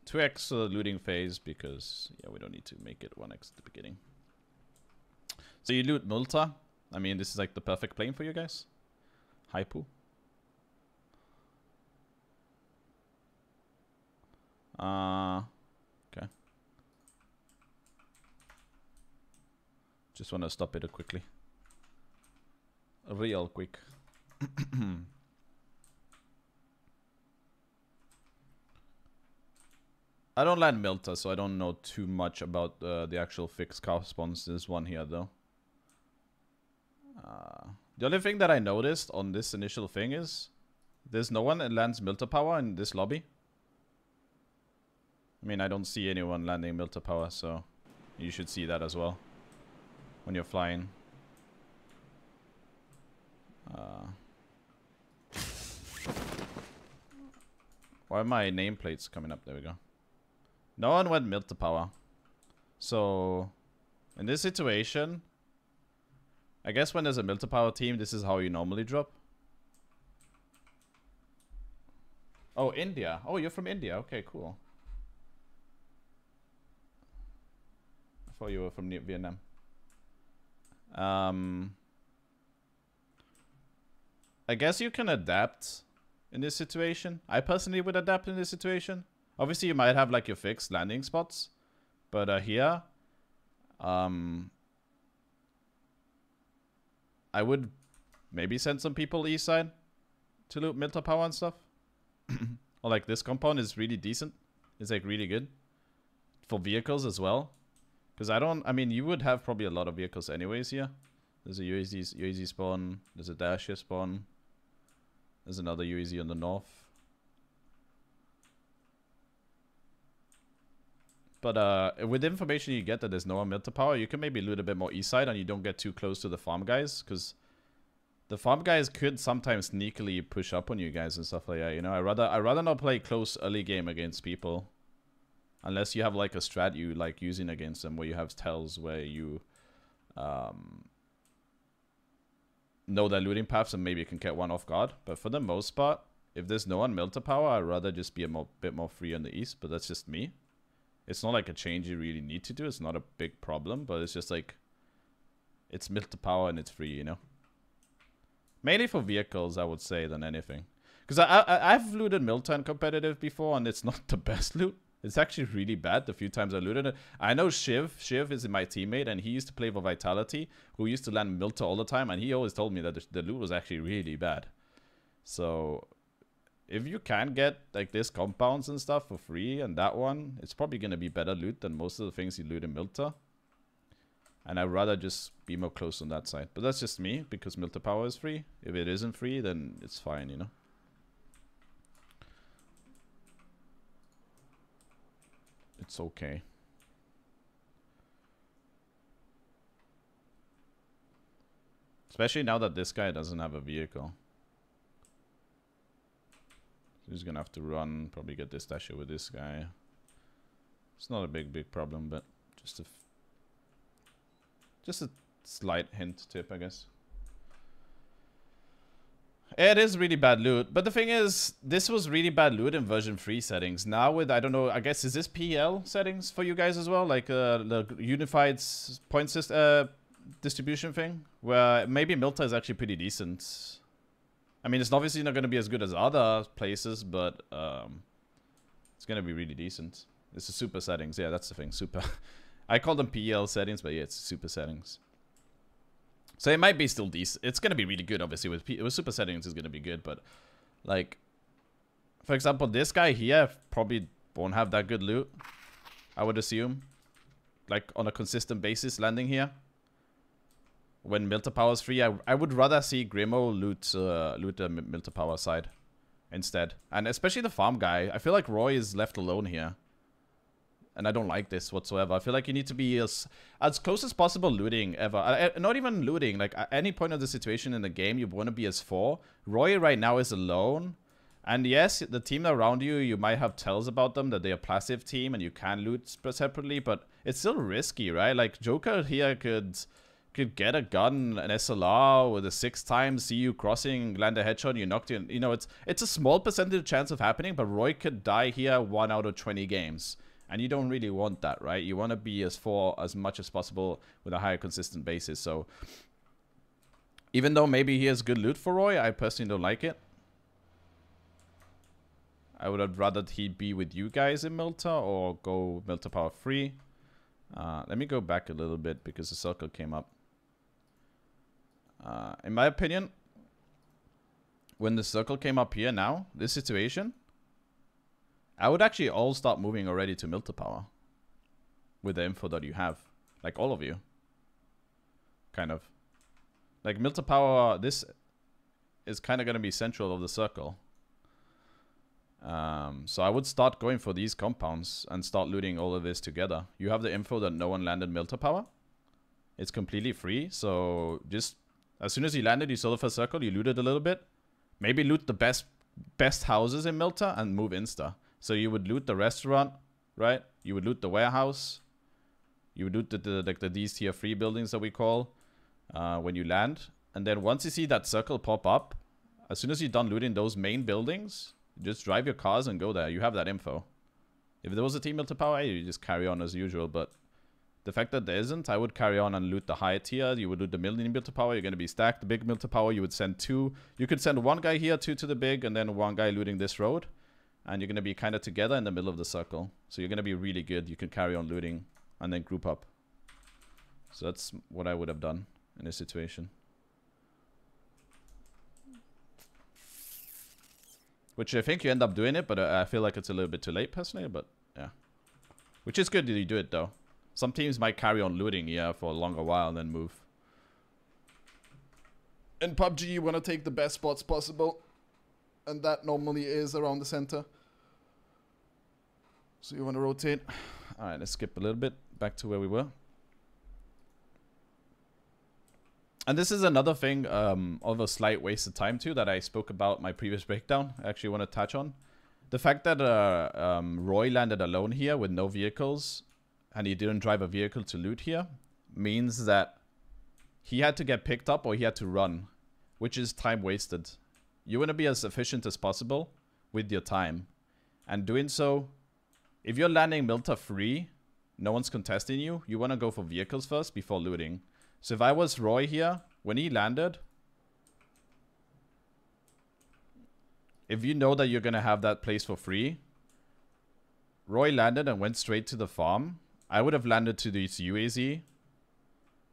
2x looting phase because, yeah, we don't need to make it 1x at the beginning. So you loot Multa. I mean, this is like the perfect plane for you guys. Hypu. Okay. Just want to stop it quickly. Real quick. I don't land Milta, so I don't know too much about the actual fixed cost spawns. This one here, though. The only thing that I noticed on this initial thing is there's no one that lands Milta Power in this lobby. I mean, I don't see anyone landing Milta Power, so you should see that as well when you're flying. Why are my nameplates coming up? There we go. No one went Milta Power. So, in this situation, I guess when there's a Milta Power team, this is how you normally drop. Oh, India. Oh, you're from India. Okay, cool. I thought you were from Vietnam. I guess you can adapt in this situation. I personally would adapt in this situation. Obviously, you might have like your fixed landing spots, but here, I would maybe send some people east side to loot Milta Power and stuff. Or like this compound is really decent. It's like really good for vehicles as well. Because I mean, you would have probably a lot of vehicles anyways here. There's a UAZ spawn. There's a dash here spawn. There's another UAZ on the north. But with the information you get that there's no one Milta Power, you can maybe loot a bit more east side and you don't get too close to the farm guys. Because the farm guys could sometimes sneakily push up on you guys and stuff like that. You know, I'd rather not play close early game against people. Unless you have like a strat you like using against them where you have tells where you know their looting paths and maybe you can get one off guard. But for the most part, if there's no one Milta Power, I'd rather just be a bit more free on the east. But that's just me. It's not like a change you really need to do. It's not a big problem, but it's just like it's Milta Power and it's free, you know. Mainly for vehicles, I would say, than anything. Because I've looted Milta in competitive before, and it's not the best loot. It's actually really bad the few times I looted it. I know Shiv is my teammate, and he used to play for Vitality, who used to land Milta all the time, and he always told me that the loot was actually really bad. So, if you can get like this compounds and stuff for free, and that one, it's probably going to be better loot than most of the things you loot in Milta. And I'd rather just be more close on that side. But that's just me, because Milta Power is free. If it isn't free, then it's fine, you know. It's okay. Especially now that this guy doesn't have a vehicle. So he's gonna have to run, probably get this dasher with this guy. It's not a big problem, but just a slight hint tip, I guess. It is really bad loot, but the thing is, this was really bad loot in version 3 settings. Now with, I don't know, I guess, is this PL settings for you guys as well? Like the unified point system, distribution thing? Where maybe Milta is actually pretty decent. I mean, it's obviously not going to be as good as other places, but it's going to be really decent. It's a super settings. Yeah, that's the thing, super. I call them PL settings, but yeah, it's super settings. So it might be still decent. It's going to be really good, obviously. With super settings, it's going to be good. But, like, for example, this guy here probably won't have that good loot, I would assume. Like, on a consistent basis landing here. When Milta Power is free, I would rather see Grimo loot the Milta Power side instead. And especially the farm guy. I feel like Roy is left alone here. And I don't like this whatsoever. I feel like you need to be as close as possible looting ever. Not even looting. Like, at any point of the situation in the game, you want to be as 4. Roy right now is alone. And yes, the team around you, you might have tells about them that they're a passive team and you can loot separately. But it's still risky, right? Like, Joker here could could get a gun, an SLR with a 6 times, see you crossing, land a headshot, you knocked in. You know, it's a small percentage chance of happening, but Roy could die here 1 out of 20 games. And you don't really want that, right? You want to be as much as possible with a higher consistent basis. So even though maybe he has good loot for Roy, I personally don't like it. I would have rather he be with you guys in Milta or go Milta power free. Let me go back a little bit because the circle came up. In my opinion, when the circle came up here now, this situation, I would actually all start moving already to Milta power with the info that you have. Like all of you. Kind of. Like Milta power, this is kind of going to be central of the circle. So I would start going for these compounds and start looting all of this together. You have the info that no one landed Milta power. It's completely free. So just as soon as you landed, you saw the first circle, you looted a little bit. Maybe loot the best houses in Milta and move insta. So you would loot the restaurant, right? You would loot the warehouse. You would loot these tier 3 buildings that we call when you land. And then once you see that circle pop up, as soon as you're done looting those main buildings, just drive your cars and go there. You have that info. If there was a team Milta power, you just carry on as usual. But the fact that there isn't, I would carry on and loot the higher tier. You would loot the million Milta power. You're going to be stacked. The big Milta power, you would send 2. You could send 1 guy here, 2 to the big, and then 1 guy looting this road. And you're going to be kind of together in the middle of the circle. So you're going to be really good. You can carry on looting and then group up. So that's what I would have done in this situation. Which I think you end up doing it, but I feel like it's a little bit too late personally. But yeah. Which is good that you do it though. Some teams might carry on looting, yeah, for a longer while and then move. In PUBG, you want to take the best spots possible. And that normally is around the center. So you want to rotate. Alright, let's skip a little bit back to where we were. And this is another thing of a slight waste of time too that I spoke about my previous breakdown. I actually want to touch on. The fact that Roy landed alone here with no vehicles and he didn't drive a vehicle to loot here means that he had to get picked up or he had to run, which is time wasted. You want to be as efficient as possible with your time. And doing so, if you're landing Milta free, no one's contesting you, you want to go for vehicles first before looting. So if I was Roy here, when he landed, if you know that you're going to have that place for free, Roy landed and went straight to the farm. I would have landed to this UAZ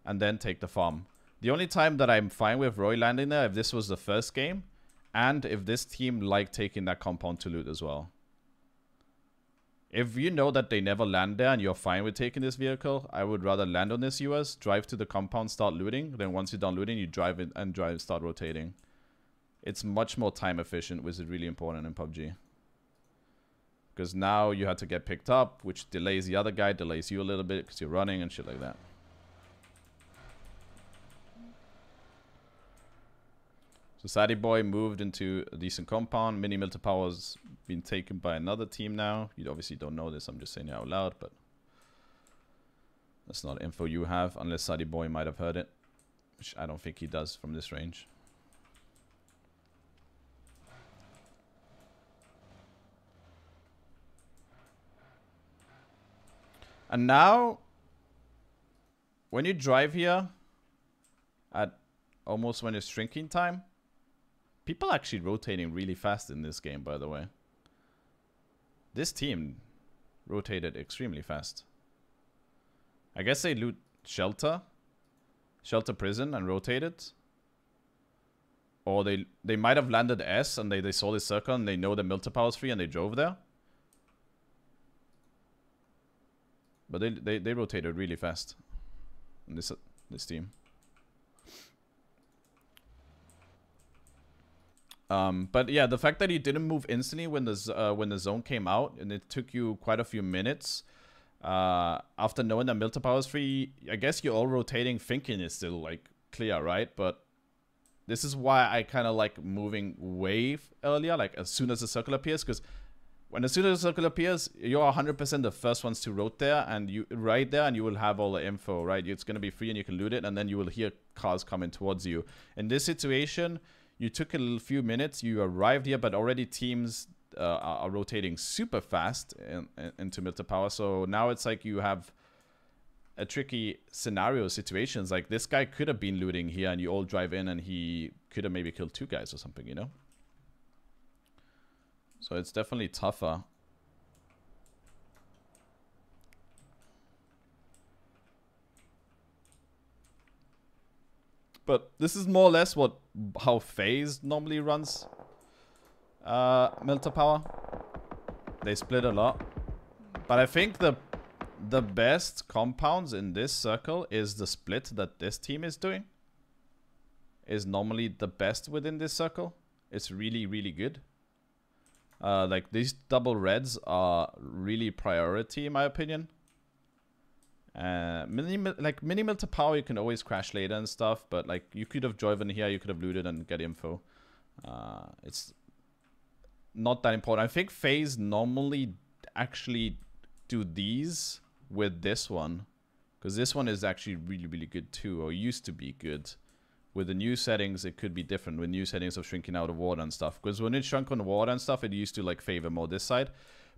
and then take the farm. The only time that I'm fine with Roy landing there, if this was the first game, and if this team liked taking that compound to loot as well. If you know that they never land there and you're fine with taking this vehicle, I would rather land on this US, drive to the compound, start looting. Then once you're done looting, you drive in and start rotating. It's much more time efficient, which is really important in PUBG. Because now you had to get picked up, which delays the other guy, delays you a little bit because you're running and shit like that. So Sadie Boy moved into a decent compound. Mini Milta Power's been taken by another team now. You obviously don't know this, I'm just saying it out loud, but that's not info you have, unless Sadie Boy might have heard it, which I don't think he does from this range. And now, when you drive here, at almost when it's shrinking time, people are actually rotating really fast in this game, by the way. This team rotated extremely fast. I guess they loot Shelter Prison and rotated. Or they might have landed S and they saw this circle and they know the Milta Power is free and they drove there. But they rotated really fast in this team. But yeah, the fact that he didn't move instantly when the zone came out and it took you quite a few minutes after knowing that Milta Power is free, I guess you're all rotating thinking it's still like clear, right? But this is why I kind of like moving way earlier, like as soon as the circle appears, because When as soon as the circle appears, you're 100% the first ones to rotate there, and you and you will have all the info, right? It's gonna be free, and you can loot it, and then you will hear cars coming towards you. In this situation, you took a few minutes, you arrived here, but already teams are rotating super fast into Milta Power. So now it's like you have a tricky scenario situations. Like this guy could have been looting here, and you all drive in, and he could have maybe killed 2 guys or something, you know? So it's definitely tougher. But this is more or less how FaZe normally runs Milta Power. They split a lot. But I think the best compounds in this circle is the split that this team is doing. Is normally the best within this circle. It's really, really good. Like these double reds are really priority in my opinion. Mini Milta Power you can always crash later and stuff, but like you could have driven here, you could have looted and get info. It's not that important. I think FaZe normally actually do these with this one, because this one is actually really, really good too, or used to be good. With the new settings, it could be different with new settings of shrinking out of water and stuff. Because when it shrunk on water and stuff, it used to like favor more this side.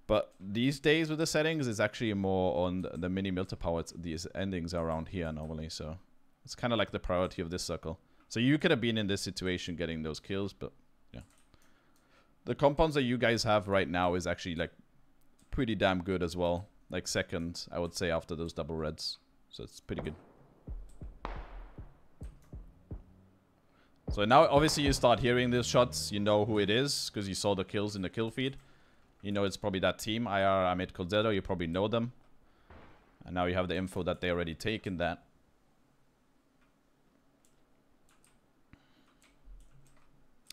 But these days with the settings, it's actually more on the mini Milta Power. These endings are around here normally. So it's kind of like the priority of this circle. So you could have been in this situation getting those kills, but yeah. The compounds that you guys have right now is actually like pretty damn good as well. Like second, I would say, after those double reds. So it's pretty good. So now, obviously, you start hearing these shots. You know who it is because you saw the kills in the kill feed. You know it's probably that team, IR, Amit, Colzetto. You probably know them. And now you have the info that they already taken that.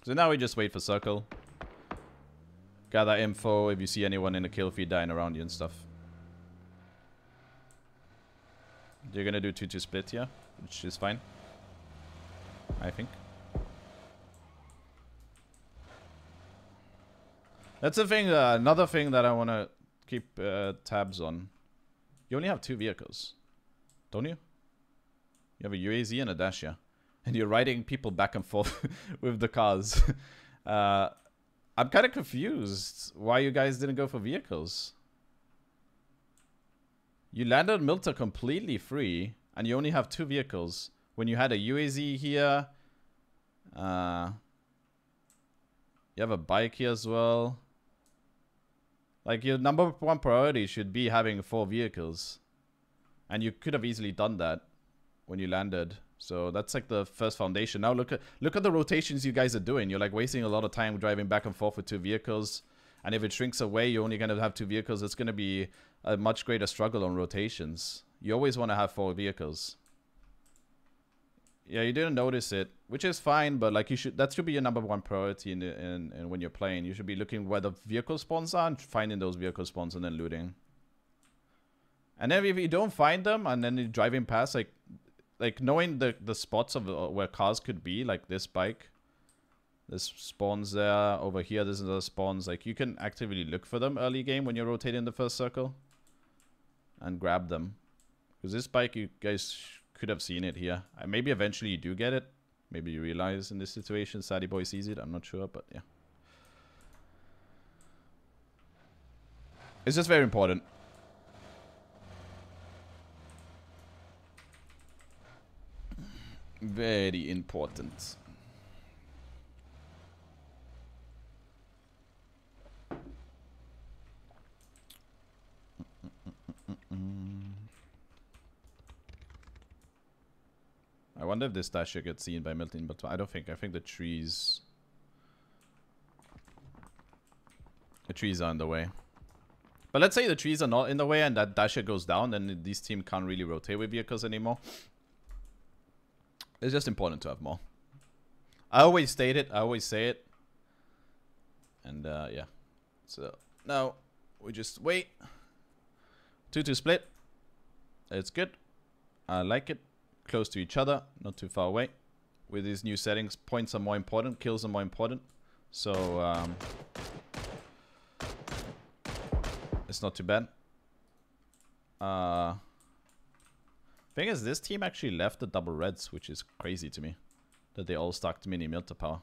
So now we just wait for circle. Gather info if you see anyone in the kill feed dying around you and stuff. You're going to do 2-2 split here, which is fine, I think. That's the thing, another thing that I want to keep tabs on. You only have 2 vehicles, don't you? You have a UAZ and a Dacia. And you're riding people back and forth with the cars. I'm kind of confused why you guys didn't go for vehicles. You landed Milta completely free, and you only have 2 vehicles. When you had a UAZ here, you have a bike here as well. Like, your #1 priority should be having 4 vehicles. And you could have easily done that when you landed. So that's like the first foundation. Now look at the rotations you guys are doing. You're like wasting a lot of time driving back and forth with 2 vehicles. And if it shrinks away, you're only going to have 2 vehicles. It's going to be a much greater struggle on rotations. You always want to have 4 vehicles. Yeah, you didn't notice it, which is fine, but like that should be your #1 priority in when you're playing. You should be looking where the vehicle spawns are and finding those vehicle spawns and then looting. And then if you don't find them and then you're driving past, like knowing the spots of where cars could be, like this bike, this spawns there, over here there's another spawns. Like you can actively look for them early game when you're rotating the first circle and grab them. Because this bike, you guys could have seen it here. Maybe eventually you do get it. Maybe you realize in this situation Sadie Boy sees it. I'm not sure, but yeah. It's just very important. Very important. I wonder if this Dasher gets seen by Milton, but I don't think. I think the trees are in the way. But let's say the trees are not in the way and that Dasher goes down, then this team can't really rotate with vehicles anymore. It's just important to have more. I always state it. I always say it. And yeah. So now we just wait. 2-2 split. It's good. I like it. Close to each other, not too far away. With these new settings, points are more important, kills are more important. So It's not too bad. Thing is, this team actually left the double reds, which is crazy to me. That they all stacked mini Milta power.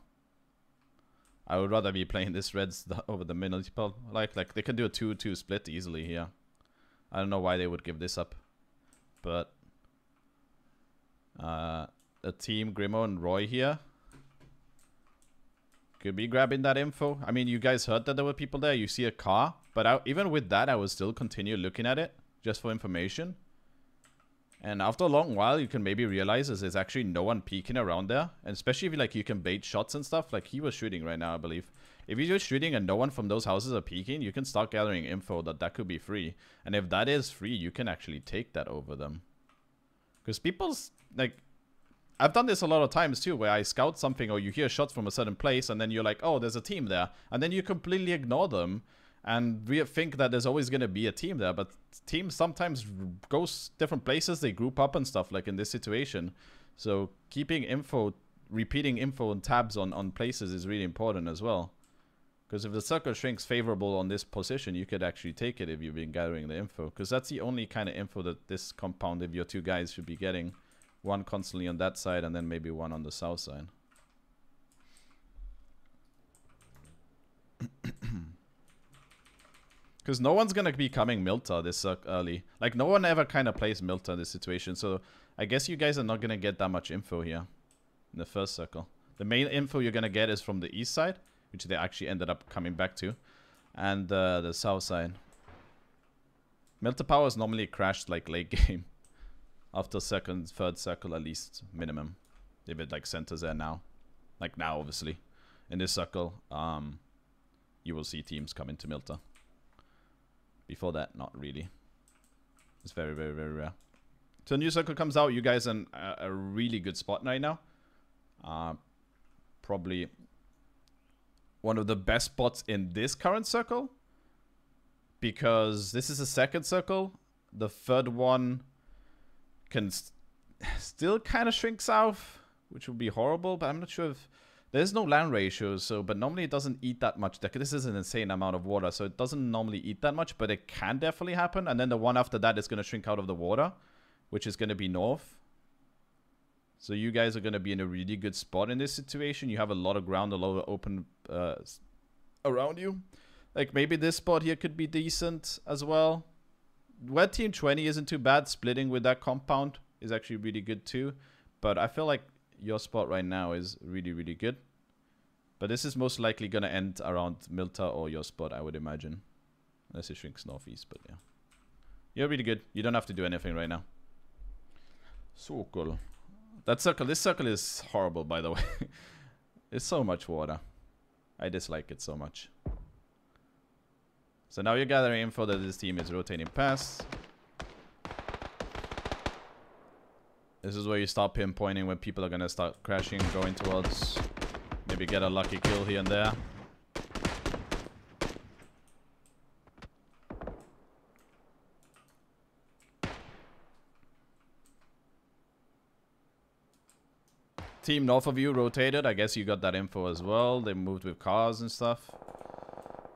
I would rather be playing this reds over the mini power. Like they can do a 2-2 split easily here. I don't know why they would give this up. But the team Grimo and Roy here could be grabbing that info. I mean, you guys heard that there were people there. You see a car. But even with that, I would still continue looking at it just for information. And after a long while, you can maybe realize there's actually no one peeking around there. And especially if like you can bait shots and stuff. Like he was shooting right now, I believe. If you're just shooting and no one from those houses are peeking, you can start gathering info that could be free. And if that is free, you can actually take that over them. Because people's, like, I've done this a lot of times too, where I scout something or you hear shots from a certain place and then you're like, oh, there's a team there. And then you completely ignore them. And we think that there's always going to be a team there. But teams sometimes go different places. They group up and stuff like in this situation. So keeping info, repeating info and tabs on places is really important as well. Because if the circle shrinks favorable on this position, you could actually take it if you've been gathering the info. Because that's the only kind of info that this compound, if your two guys should be getting. One constantly on that side and then maybe one on the south side. Because no one's going to be coming Milta this early. Like, no one ever kind of plays Milta in this situation. So, I guess you guys are not going to get that much info here in the first circle. The main info you're going to get is from the east side, which they actually ended up coming back to. And the south side. Milta power is normally crashed, like, late game. After second, third circle at least, minimum. If it, like, centers there now. Like, now, obviously. In this circle, you will see teams come into Milta. Before that, not really. It's very, very, very rare. So a new circle comes out. You guys are in a really good spot right now. Probably one of the best spots in this current circle. Because this is a second circle. The third one can still kind of shrink south. Which would be horrible. But I'm not sure if... There's no land ratio, so but normally it doesn't eat that much. This is an insane amount of water, so it doesn't normally eat that much, but it can definitely happen. And then the one after that is going to shrink out of the water, which is going to be north. So you guys are going to be in a really good spot in this situation. You have a lot of ground, a lot of open around you. Like maybe this spot here could be decent as well. Where Team 20 isn't too bad, splitting with that compound is actually really good too. But I feel like your spot right now is really, really good. But this is most likely going to end around Milta or your spot, I would imagine. Unless it shrinks northeast, but yeah. You're really good. You don't have to do anything right now. So cool. That circle, this circle is horrible, by the way. It's so much water. I dislike it so much. So now you're gathering info that this team is rotating past. This is where you start pinpointing when people are going to start crashing, going towards. Maybe get a lucky kill here and there. Team north of you rotated. I guess you got that info as well. They moved with cars and stuff.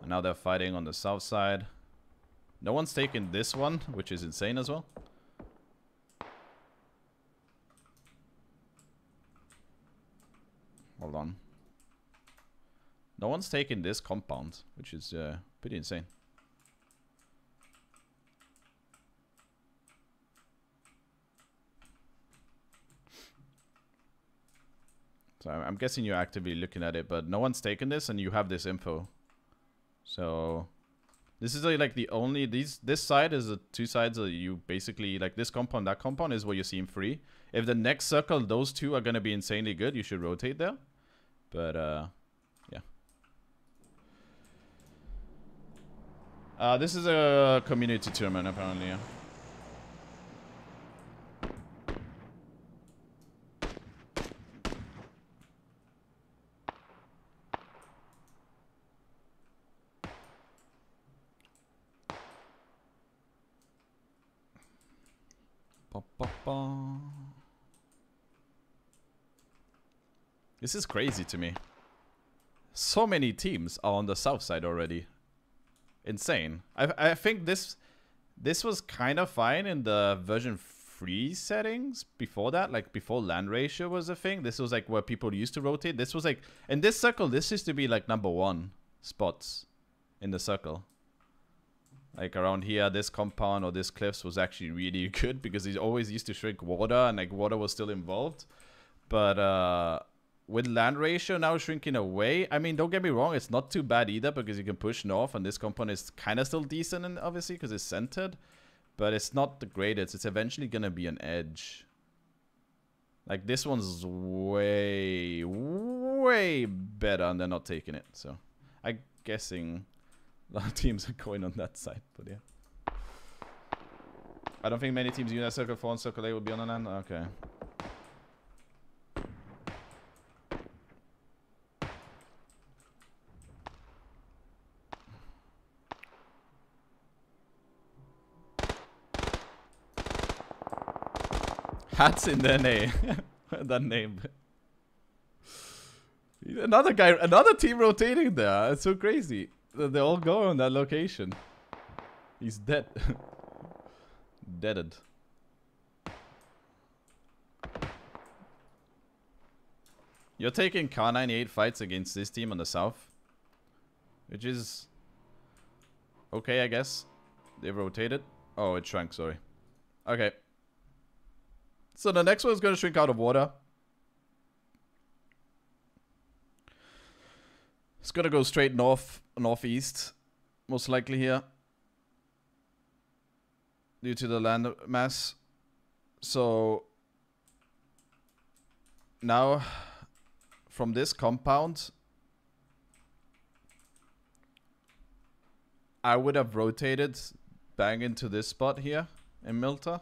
And now they're fighting on the south side. No one's taken this one, which is insane as well. Hold on. No one's taken this compound, which is pretty insane. So I'm guessing you're actively looking at it, but no one's taken this and you have this info. So this is like the only, this side is the two sides that you basically, like this compound, that compound is what you're seeing free. If the next circle, those two are going to be insanely good, you should rotate there. But yeah. This is a community tournament apparently, yeah. This is crazy to me. So many teams are on the south side already. insane. I think this was kind of fine in the version 3 settings before that, like before land ratio was a thing. This was like where people used to rotate. This was like in this circle, this used to be like #1 spots in the circle. Like around here, this compound or this cliffs was actually really good because he always used to shrink water and like water was still involved. But with land ratio now shrinking away, I mean, don't get me wrong, it's not too bad either because you can push north and this compound is kind of still decent, and obviously because it's centered. But it's not the greatest. It's eventually going to be an edge. Like this one's way, way better and they're not taking it. So I'm guessing a lot of teams are going on that side, but yeah. I don't think many teams use that circle 4 and circle 8 will be on the land. Okay. Hats in their name. That name. Another guy, another team rotating there. It's so crazy. They all go on that location. He's dead. Deaded. You're taking Car 98 fights against this team on the south. Which is okay, I guess. They rotated. Oh, it shrank, sorry. Okay. So the next one is going to shrink out of water. It's going to go straight north, northeast. Most likely here. Due to the land mass. So now from this compound, I would have rotated bang into this spot here in Milta.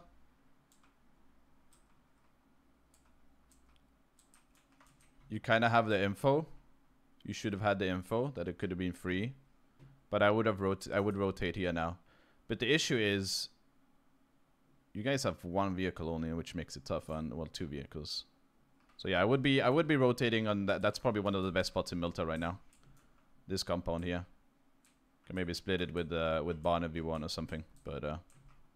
You kind of have the info. You should have had the info that it could have been free. But I would rotate here now. But the issue is you guys have one vehicle only, which makes it tough, and well, 2 vehicles. So yeah, I would be rotating on that. That's probably one of the best spots in Milta right now. This compound here. Can maybe split it with Barn if you want or something. But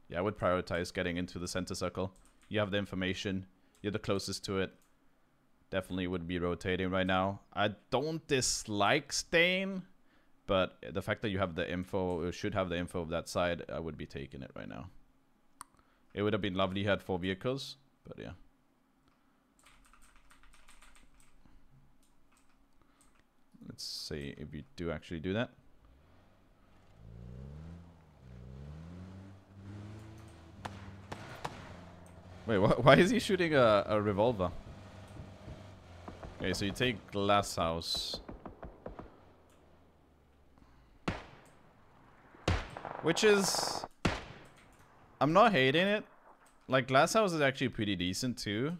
yeah, I would prioritize getting into the center circle. You have the information. You're the closest to it. Definitely would be rotating right now. I don't dislike staying, but the fact that you have the info, or should have the info of that side, I would be taking it right now. It would have been lovely had 4 vehicles, but yeah. Let's see if we do actually do that. Wait, why is he shooting a revolver? Okay, so you take Glass House. Which is... I'm not hating it. Like, Glass House is actually pretty decent too.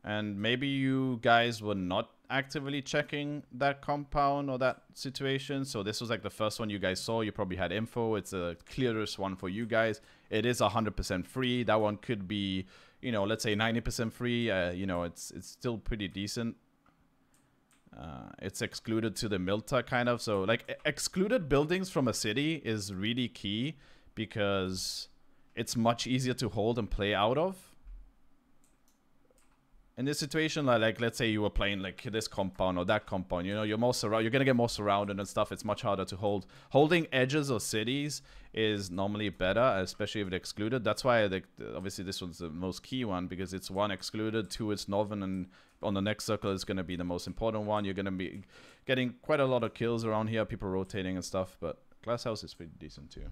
And maybe you guys were not actively checking that compound or that situation. So this was like the first one you guys saw. You probably had info. It's the clearest one for you guys. It is 100% free. That one could be, you know, let's say 90% free. You know, it's still pretty decent. It's excluded to the Milta kind of. So like excluded buildings from a city is really key because it's much easier to hold and play out of. In this situation, like let's say you were playing like this compound or that compound, you know, you're gonna get more surrounded and stuff. It's much harder to hold. Holding edges of cities is normally better, especially if it's excluded. That's why obviously this one's the most key one because it's 1 excluded, 2 it's northern, and on the next circle is gonna be the most important one. You're gonna be getting quite a lot of kills around here, people rotating and stuff. But Glass House is pretty decent too.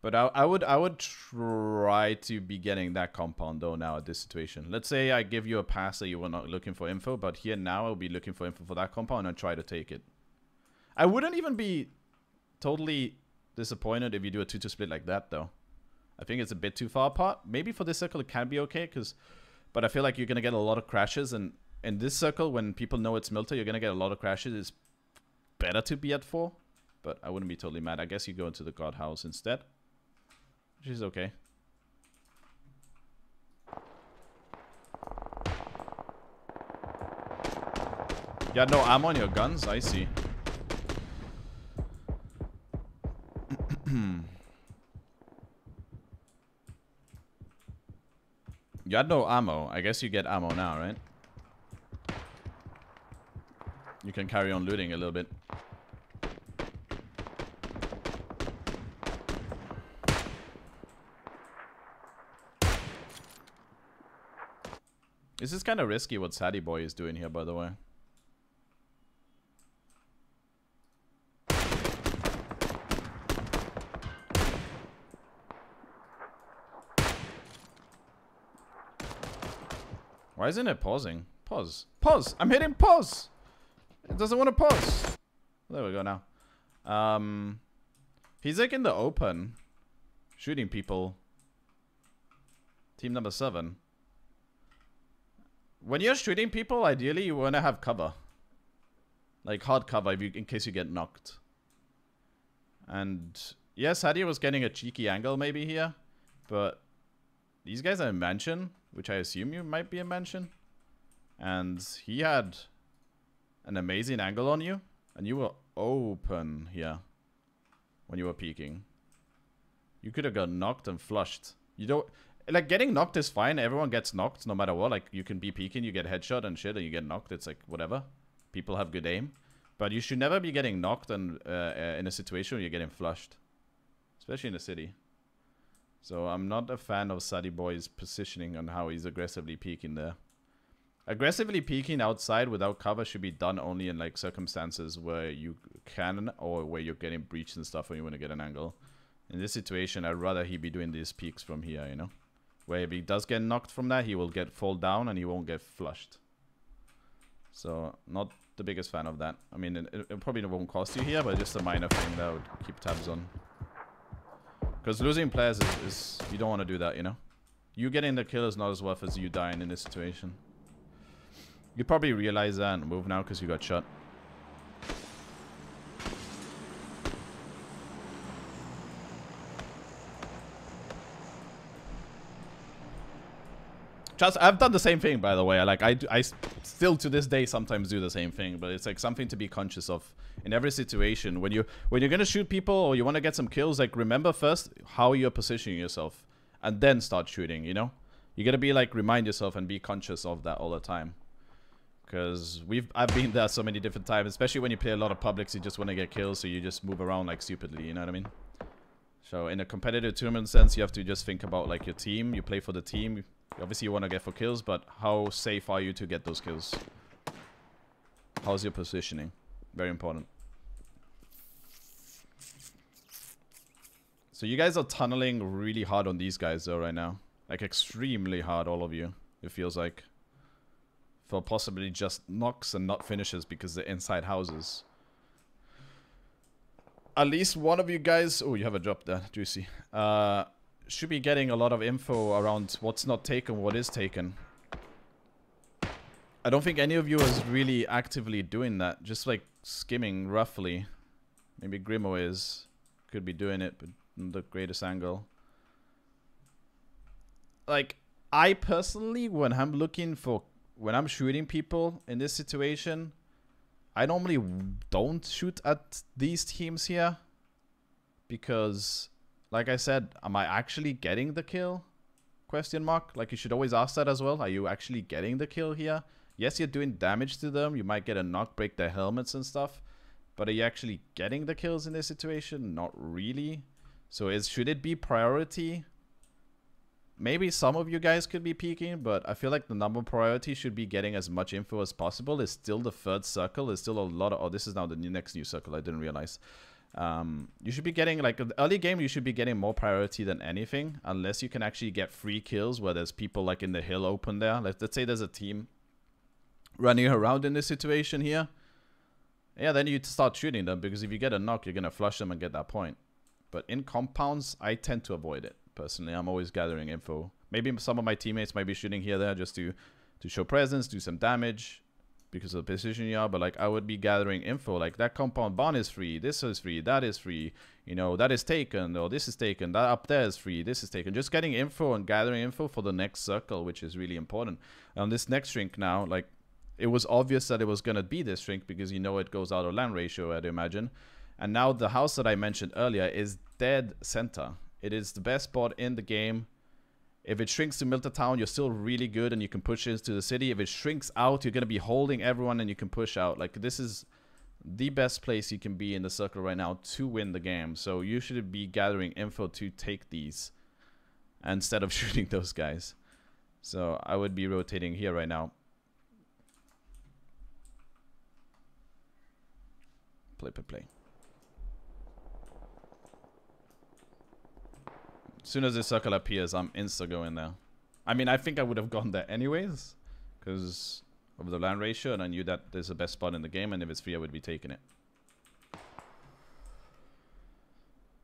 But I would try to be getting that compound though now at this situation. Let's say I give you a pass that you were not looking for info, but here now I'll be looking for info for that compound and try to take it. I wouldn't even be totally disappointed if you do a 2-2 split like that though. I think it's a bit too far apart. Maybe for this circle it can be okay, but I feel like you're gonna get a lot of crashes, and in this circle when people know it's Milta, you're gonna get a lot of crashes. It's better to be at 4, but I wouldn't be totally mad. I guess you go into the God House instead. Which is okay. Yeah, no ammo on your guns? I see. You had no ammo. I guess you get ammo now, right? You can carry on looting a little bit. This is kind of risky what Sadie Boy is doing here, by the way. Why isn't it pausing? Pause. Pause! I'm hitting pause! It doesn't want to pause. There we go now. He's like in the open. Shooting people. Team number 7. When you're shooting people, ideally you want to have cover. Like hard cover if you, in case you get knocked. And yes, Hadi was getting a cheeky angle maybe here. But these guys are in mansion, which I assume you might be in mansion. And he had an amazing angle on you. And you were open here when you were peeking. You could have got knocked and flushed. You don't... Like, getting knocked is fine. Everyone gets knocked no matter what. Like, you can be peeking, you get headshot and shit, and you get knocked. It's like, whatever. People have good aim. But you should never be getting knocked and in a situation where you're getting flushed. Especially in the city. So, I'm not a fan of Sadie Boy's positioning on how he's aggressively peeking there. Aggressively peeking outside without cover should be done only in, like, circumstances where you can or where you're getting breached and stuff when you want to get an angle. In this situation, I'd rather he be doing these peeks from here, you know? Where if he does get knocked from that, he will fall down and he won't get flushed. So, not the biggest fan of that. I mean, it probably won't cost you here, but just a minor thing that I would keep tabs on. Because losing players is... You don't want to do that, you know? You getting the kill is not as worth as you dying in this situation. You probably realize that and move now because you got shot. Just, I've done the same thing, by the way. I still to this day sometimes do the same thing, but it's like something to be conscious of in every situation. When you're gonna shoot people or you want to get some kills, like remember first how you're positioning yourself, and then start shooting. You know, you gotta be like remind yourself and be conscious of that all the time. Because I've been there so many different times, especially when you play a lot of publics, you just want to get kills, so you just move around like stupidly. You know what I mean? So in a competitive tournament sense, you have to just think about like your team. You play for the team. Obviously, you want to get for kills, but how safe are you to get those kills? How's your positioning? Very important. So you guys are tunneling really hard on these guys though right now. Like extremely hard, all of you. It feels like. For possibly just knocks and not finishes because they're inside houses. At least one of you guys... Oh, you have a drop there. Juicy. Should be getting a lot of info around what's not taken, what is taken. I don't think any of you is really actively doing that. Just like skimming roughly. Maybe Grimo is. Could be doing it, but not the greatest angle. Like, I personally, when I'm looking for... When I'm shooting people in this situation, I normally don't shoot at these teams here. Because, like I said, am I actually getting the kill? Question mark. Like, you should always ask that as well. Are you actually getting the kill here? Yes, you're doing damage to them. You might get a knock, break their helmets and stuff. But are you actually getting the kills in this situation? Not really. So should it be priority? Maybe some of you guys could be peeking, but I feel like the number priority should be getting as much info as possible. It's still the third circle. There's still a lot of... Oh, this is now the next new circle. I didn't realize. You should be getting, like, the early game, you should be getting more priority than anything. Unless you can actually get free kills where there's people, like, in the hill open there. Let's say there's a team running around in this situation here. Yeah, then you start shooting them. Because if you get a knock, you're going to flush them and get that point. But in compounds, I tend to avoid it. Personally, I'm always gathering info. Maybe some of my teammates might be shooting here there just to show presence, do some damage because of the position you are. But like I would be gathering info like that compound barn is free, this is free, that is free, you know, that is taken, or this is taken, that up there is free, this is taken. Just getting info and gathering info for the next circle, which is really important. On this next shrink now, like it was obvious that it was going to be this shrink because you know it goes out of land ratio, I'd imagine. And now the house that I mentioned earlier is dead center. It is the best spot in the game. If it shrinks to Milta Town, you're still really good and you can push into the city. If it shrinks out, you're going to be holding everyone and you can push out. Like, this is the best place you can be in the circle right now to win the game. So you should be gathering info to take these instead of shooting those guys. So I would be rotating here right now. Play. As soon as the circle appears, I'm insta going there. I mean, I think I would have gone there anyways, because of the land ratio, and I knew that there's the best spot in the game, and if it's free, I would be taking it.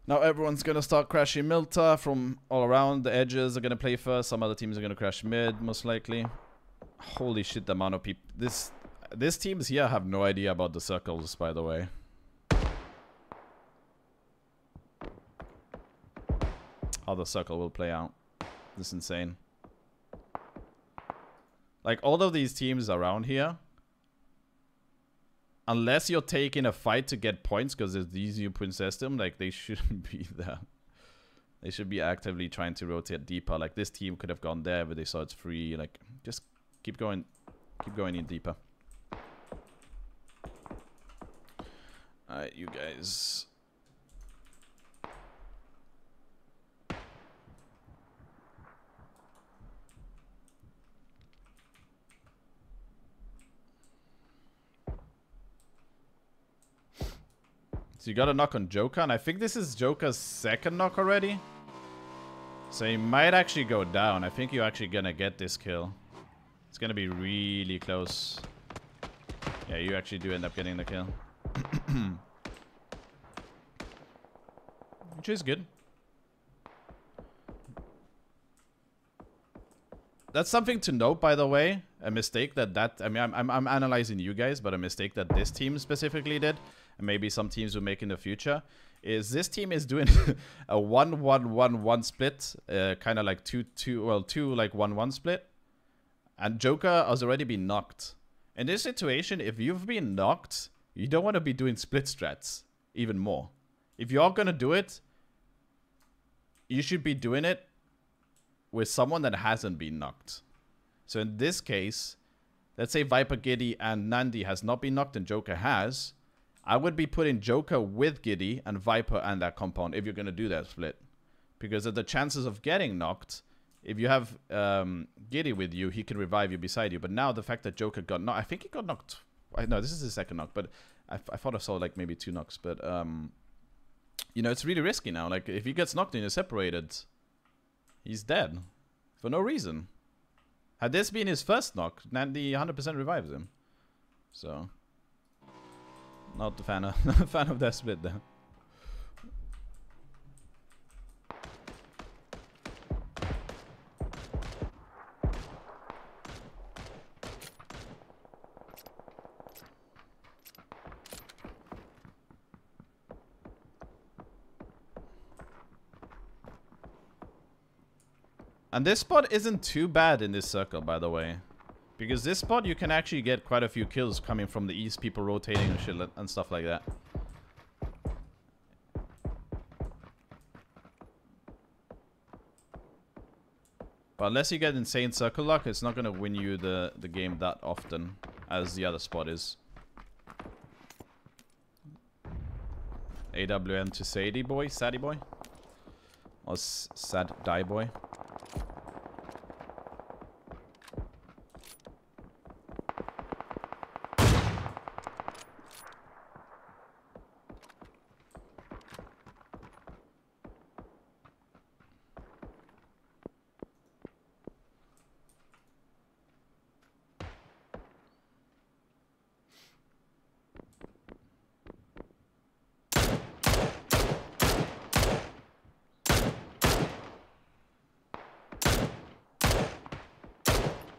Now everyone's gonna start crashing Milta from all around. The edges are gonna play first. Some other teams are gonna crash mid, most likely. Holy shit, the amount of people. This teams here have no idea about the circles, by the way. How the circle will play out. This is insane. Like, all of these teams around here, unless you're taking a fight to get points because it's the easy point system, like, they shouldn't be there. They should be actively trying to rotate deeper. Like, this team could have gone there, but they saw it's free. Like, just keep going in deeper. Alright, you guys. So you got a knock on Joker, and I think this is Joker's second knock already. So he might actually go down. I think you're actually gonna get this kill. It's gonna be really close. Yeah, you actually do end up getting the kill. Which is good. That's something to note, by the way. A mistake I mean, I'm analyzing you guys, but a mistake that this team specifically did, and maybe some teams will make in the future, is this team is doing a 1-1-1-1 split, kind of like 2 like 1-1 split, and Joker has already been knocked. In this situation, if you've been knocked, you don't want to be doing split strats even more. If you are gonna do it, you should be doing it with someone that hasn't been knocked. So in this case, let's say Viper, Giddy, and Nandi has not been knocked and Joker has. I would be putting Joker with Giddy and Viper and that compound if you're going to do that split. Because of the chances of getting knocked, if you have Giddy with you, he can revive you beside you. But now the fact that Joker got knocked, I think he got knocked. No, this is his second knock, but I thought I saw like maybe 2 knocks. But, you know, it's really risky now. Like, if he gets knocked and you're separated, he's dead for no reason. Had this been his first knock, Nandi 100% revives him. So, not a fan of that split there. And this spot isn't too bad in this circle, by the way. Because this spot, you can actually get quite a few kills coming from the east, people rotating and shit and stuff like that. But unless you get insane circle luck, it's not going to win you the game that often as the other spot is. AWM to Sadie boy? Sadie boy? Or Sad Die boy?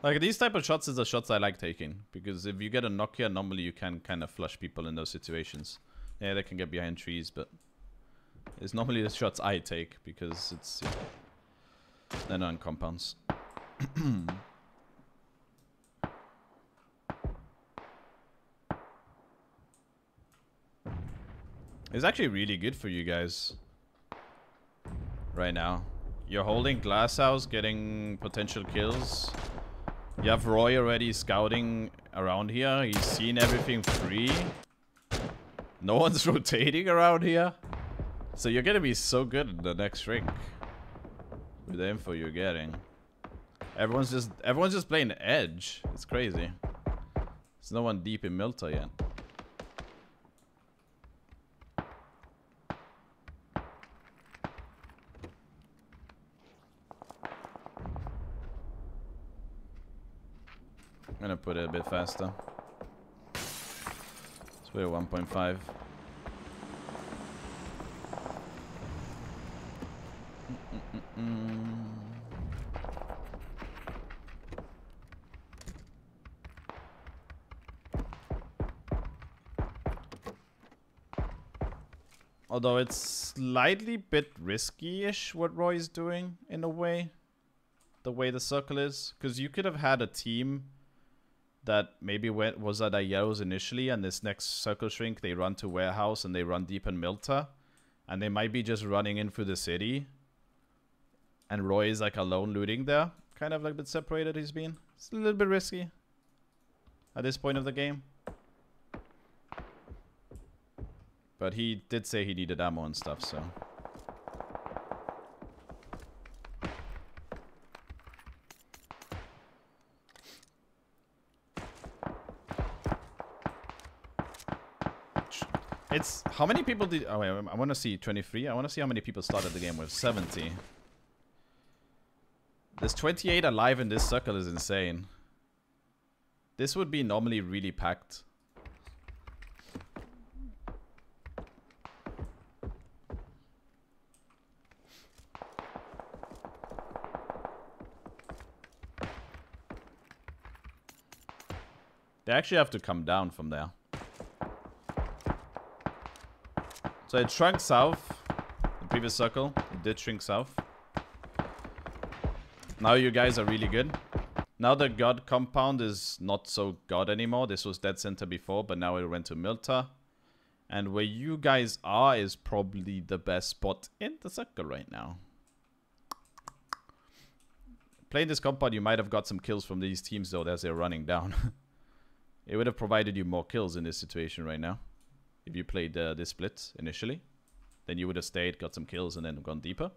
Like, these type of shots is the shots I like taking. Because if you get a knock here, normally you can kind of flush people in those situations. Yeah, they can get behind trees, but it's normally the shots I take because it's... Yeah, they're not in compounds. It's actually really good for you guys right now. You're holding Glass House, getting potential kills. You have Roy already scouting around here. He's seen everything free. No one's rotating around here. So you're gonna be so good in the next ring. With the info you're getting. Everyone's just playing Edge. It's crazy. There's no one deep in Milta yet. I'm gonna put it a bit faster. Let's put it 1.5. Although it's slightly bit risky-ish what Roy's doing in a way. The way the circle is. Because you could have had a team that maybe was at Ayos initially, and this next circle shrink, they run to Warehouse and they run deep in Milta. And they might be just running in through the city. And Roy is like alone looting there. Kind of like a bit separated he's been. It's a little bit risky. At this point of the game. But he did say he needed ammo and stuff, so. It's, how many people did, oh wait, I want to see 23. I want to see how many people started the game with. 70. There's 28 alive in this circle is insane. This would be normally really packed. They actually have to come down from there. So it shrunk south. The previous circle, it did shrink south. Now you guys are really good. Now the God compound is not so God anymore. This was dead center before, but now it went to Milta. And where you guys are is probably the best spot in the circle right now. Playing this compound, you might have got some kills from these teams though as they're running down. It would have provided you more kills in this situation right now. If you played this split initially. Then you would have stayed, got some kills, and then gone deeper.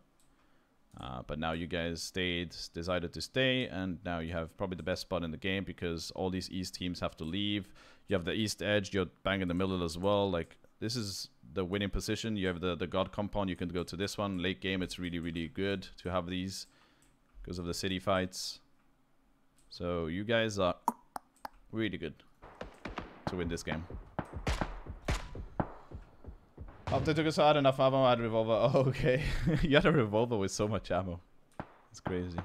But now you guys decided to stay, and now you have probably the best spot in the game because all these east teams have to leave. You have the east edge, you're bang in the middle as well. Like, this is the winning position. You have the God compound, you can go to this one. Late game, it's really, really good to have these because of the city fights. So you guys are really good to win this game. After took us out enough ammo, I had a revolver. Oh, okay. You had a revolver with so much ammo. It's crazy.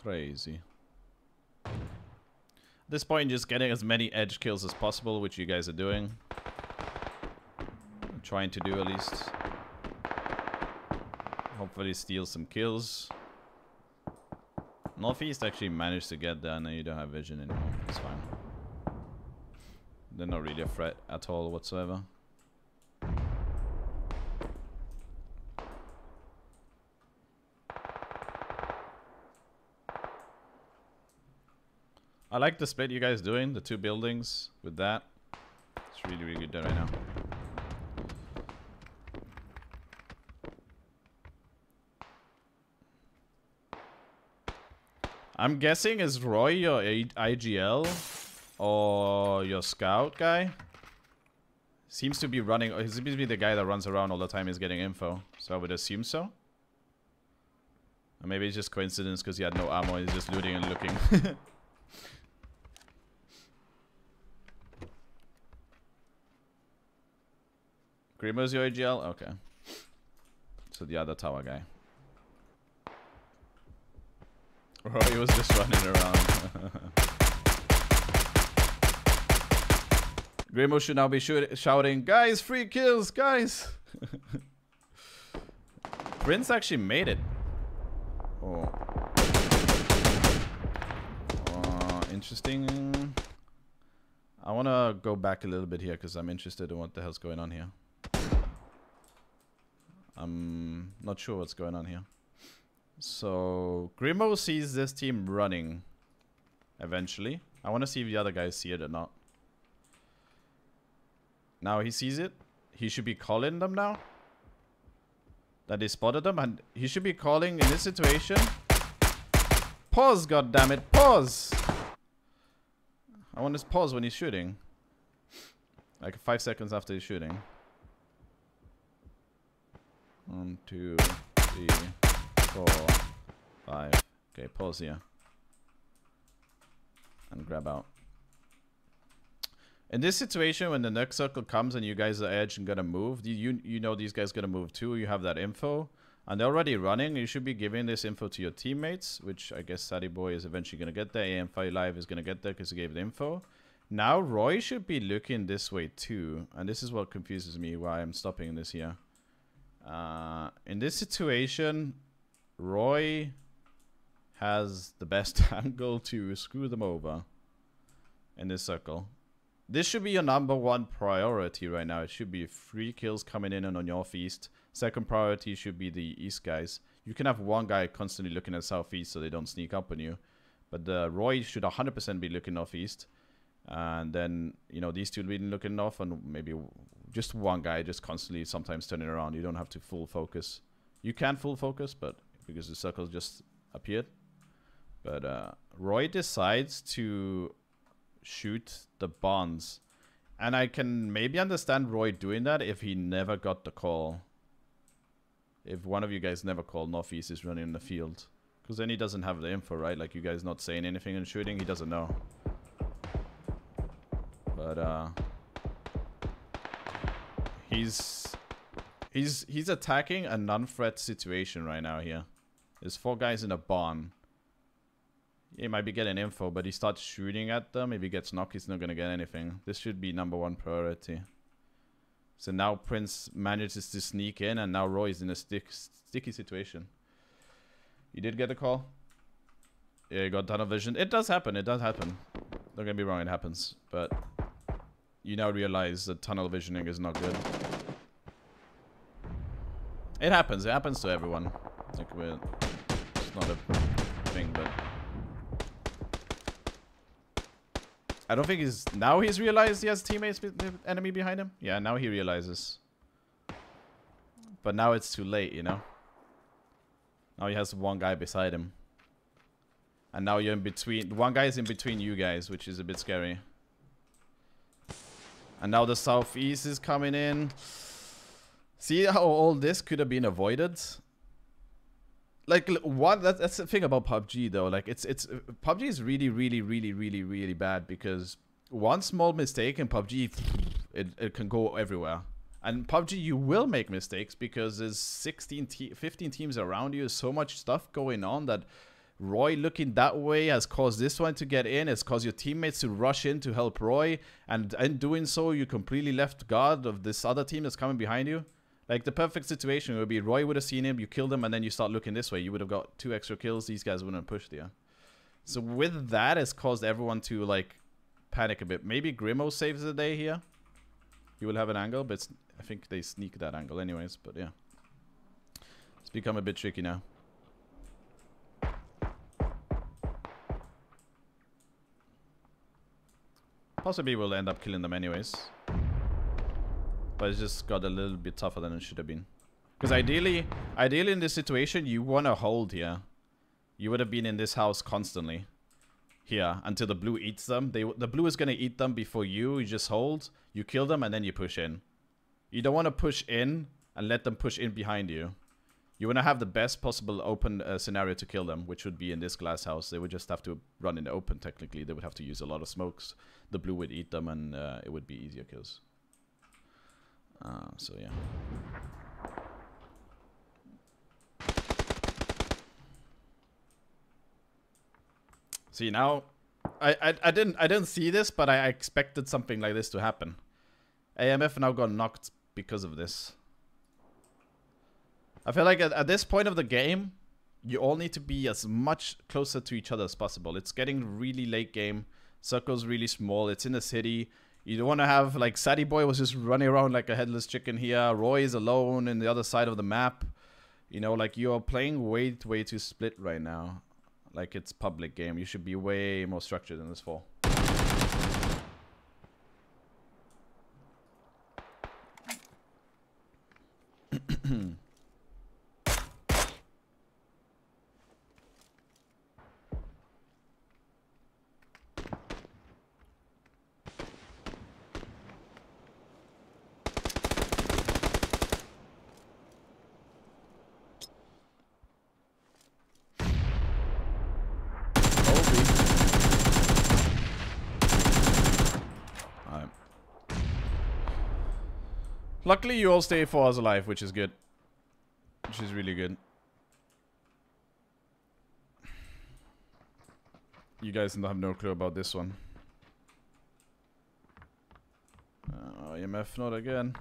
Crazy. At this point, just getting as many edge kills as possible, which you guys are doing. I'm trying to do at least. Hopefully steal some kills. Northeast actually managed to get there, and you don't have vision anymore. It's fine. They're not really a threat at all whatsoever. I like the split you guys doing, the two buildings with that. It's really, really good right now. I'm guessing is Roy your IGL or your scout guy? Seems to be running, he seems to be the guy that runs around all the time is getting info. So I would assume so. Or maybe it's just coincidence because he had no ammo, he's just looting and looking. Grimo's your AGL? Okay. So the other tower guy. Roy was just running around. Grimo should now be shouting, guys, free kills, guys. Prince actually made it. Oh. Interesting. I want to go back a little bit here because I'm interested in what the hell's going on here. I'm not sure what's going on here. So, Grimo sees this team running eventually. I want to see if the other guys see it or not. Now he sees it. He should be calling them now. That he spotted them. And he should be calling in this situation. Pause, goddammit. Pause! I want to pause when he's shooting. Like 5 seconds after he's shooting. 1, 2, 3, 4, 5. Okay, pause here. And grab out. In this situation, when the next circle comes and you guys are edge and gonna move, you know these guys gonna move too. You have that info. And they're already running. You should be giving this info to your teammates, which I guess Sadie Boy is eventually gonna get there. AM5 Live is gonna get there because he gave the info. Now Roy should be looking this way too. And this is what confuses me why I'm stopping this here. In this situation, Roy has the best angle to screw them over in this circle. This should be your #1 priority right now. It should be 3 kills coming in and on northeast. Second priority should be the east guys. You can have one guy constantly looking at southeast so they don't sneak up on you. But Roy should 100% be looking northeast. And then, you know, these two will be looking north and maybe just one guy just constantly sometimes turning around. You don't have to full focus. You can full focus, but because the circles just appeared. But Roy decides to shoot the bonds. And I can maybe understand Roy doing that if he never got the call. If one of you guys never called northeast is running in the field. Because then he doesn't have the info, right? Like you guys not saying anything and shooting, he doesn't know. But he's attacking a non-threat situation right now here. There's 4 guys in a barn. He might be getting info, but he starts shooting at them. If he gets knocked, he's not going to get anything. This should be #1 priority. So now Prince manages to sneak in, and now Roy is in a sticky situation. You did get a call? Yeah, you got tunnel vision. It does happen. It does happen. Don't get me wrong, it happens. But you now realize that tunnel visioning is not good. It happens. It happens to everyone. It's like it's not a thing, but I don't think he's realized he has teammates, enemy behind him. Yeah, now he realizes. But now it's too late, you know. Now he has one guy beside him. And now you're in between. One guy is in between you guys, which is a bit scary. And now the southeast is coming in. See how all this could have been avoided? Like, that's the thing about PUBG though. Like, PUBG is really bad because one small mistake in PUBG, it can go everywhere. And PUBG, you will make mistakes because there's 15 teams around you. There's so much stuff going on that Roy looking that way has caused this one to get in. It's caused your teammates to rush in to help Roy. And in doing so, you completely left guard of this other team that's coming behind you. Like, the perfect situation would be Roy would have seen him, you killed him, and then you start looking this way. You would have got 2 extra kills. These guys wouldn't have pushed you. So with that, it's caused everyone to, like, panic a bit. Maybe Grimo saves the day here. He will have an angle, but I think they sneak that angle anyways. But yeah, it's become a bit tricky now. Possibly we'll end up killing them anyways. But it's just got a little bit tougher than it should have been. Because ideally in this situation, you want to hold here. You would have been in this house constantly. Here, until the blue eats them. The blue is going to eat them before you. You just hold, you kill them, and then you push in. You don't want to push in and let them push in behind you. You want to have the best possible open scenario to kill them, which would be in this glass house. They would just have to run in the open, technically. They would have to use a lot of smokes. The blue would eat them, and it would be easier kills. So, yeah. See, now, I didn't see this, but I expected something like this to happen. AMF now got knocked because of this. I feel like at this point of the game, you all need to be as much closer to each other as possible. It's getting really late game. Circle's really small. It's in the city. You don't want to have, like, Sadie Boy was just running around like a headless chicken here. Roy is alone in the other side of the map. You know, like, you're playing way too split right now. Like, it's public game. You should be way more structured in this fall. Luckily, you all stay 4 hours alive, which is good. Which is really good. You guys have no clue about this one. EMF, not again.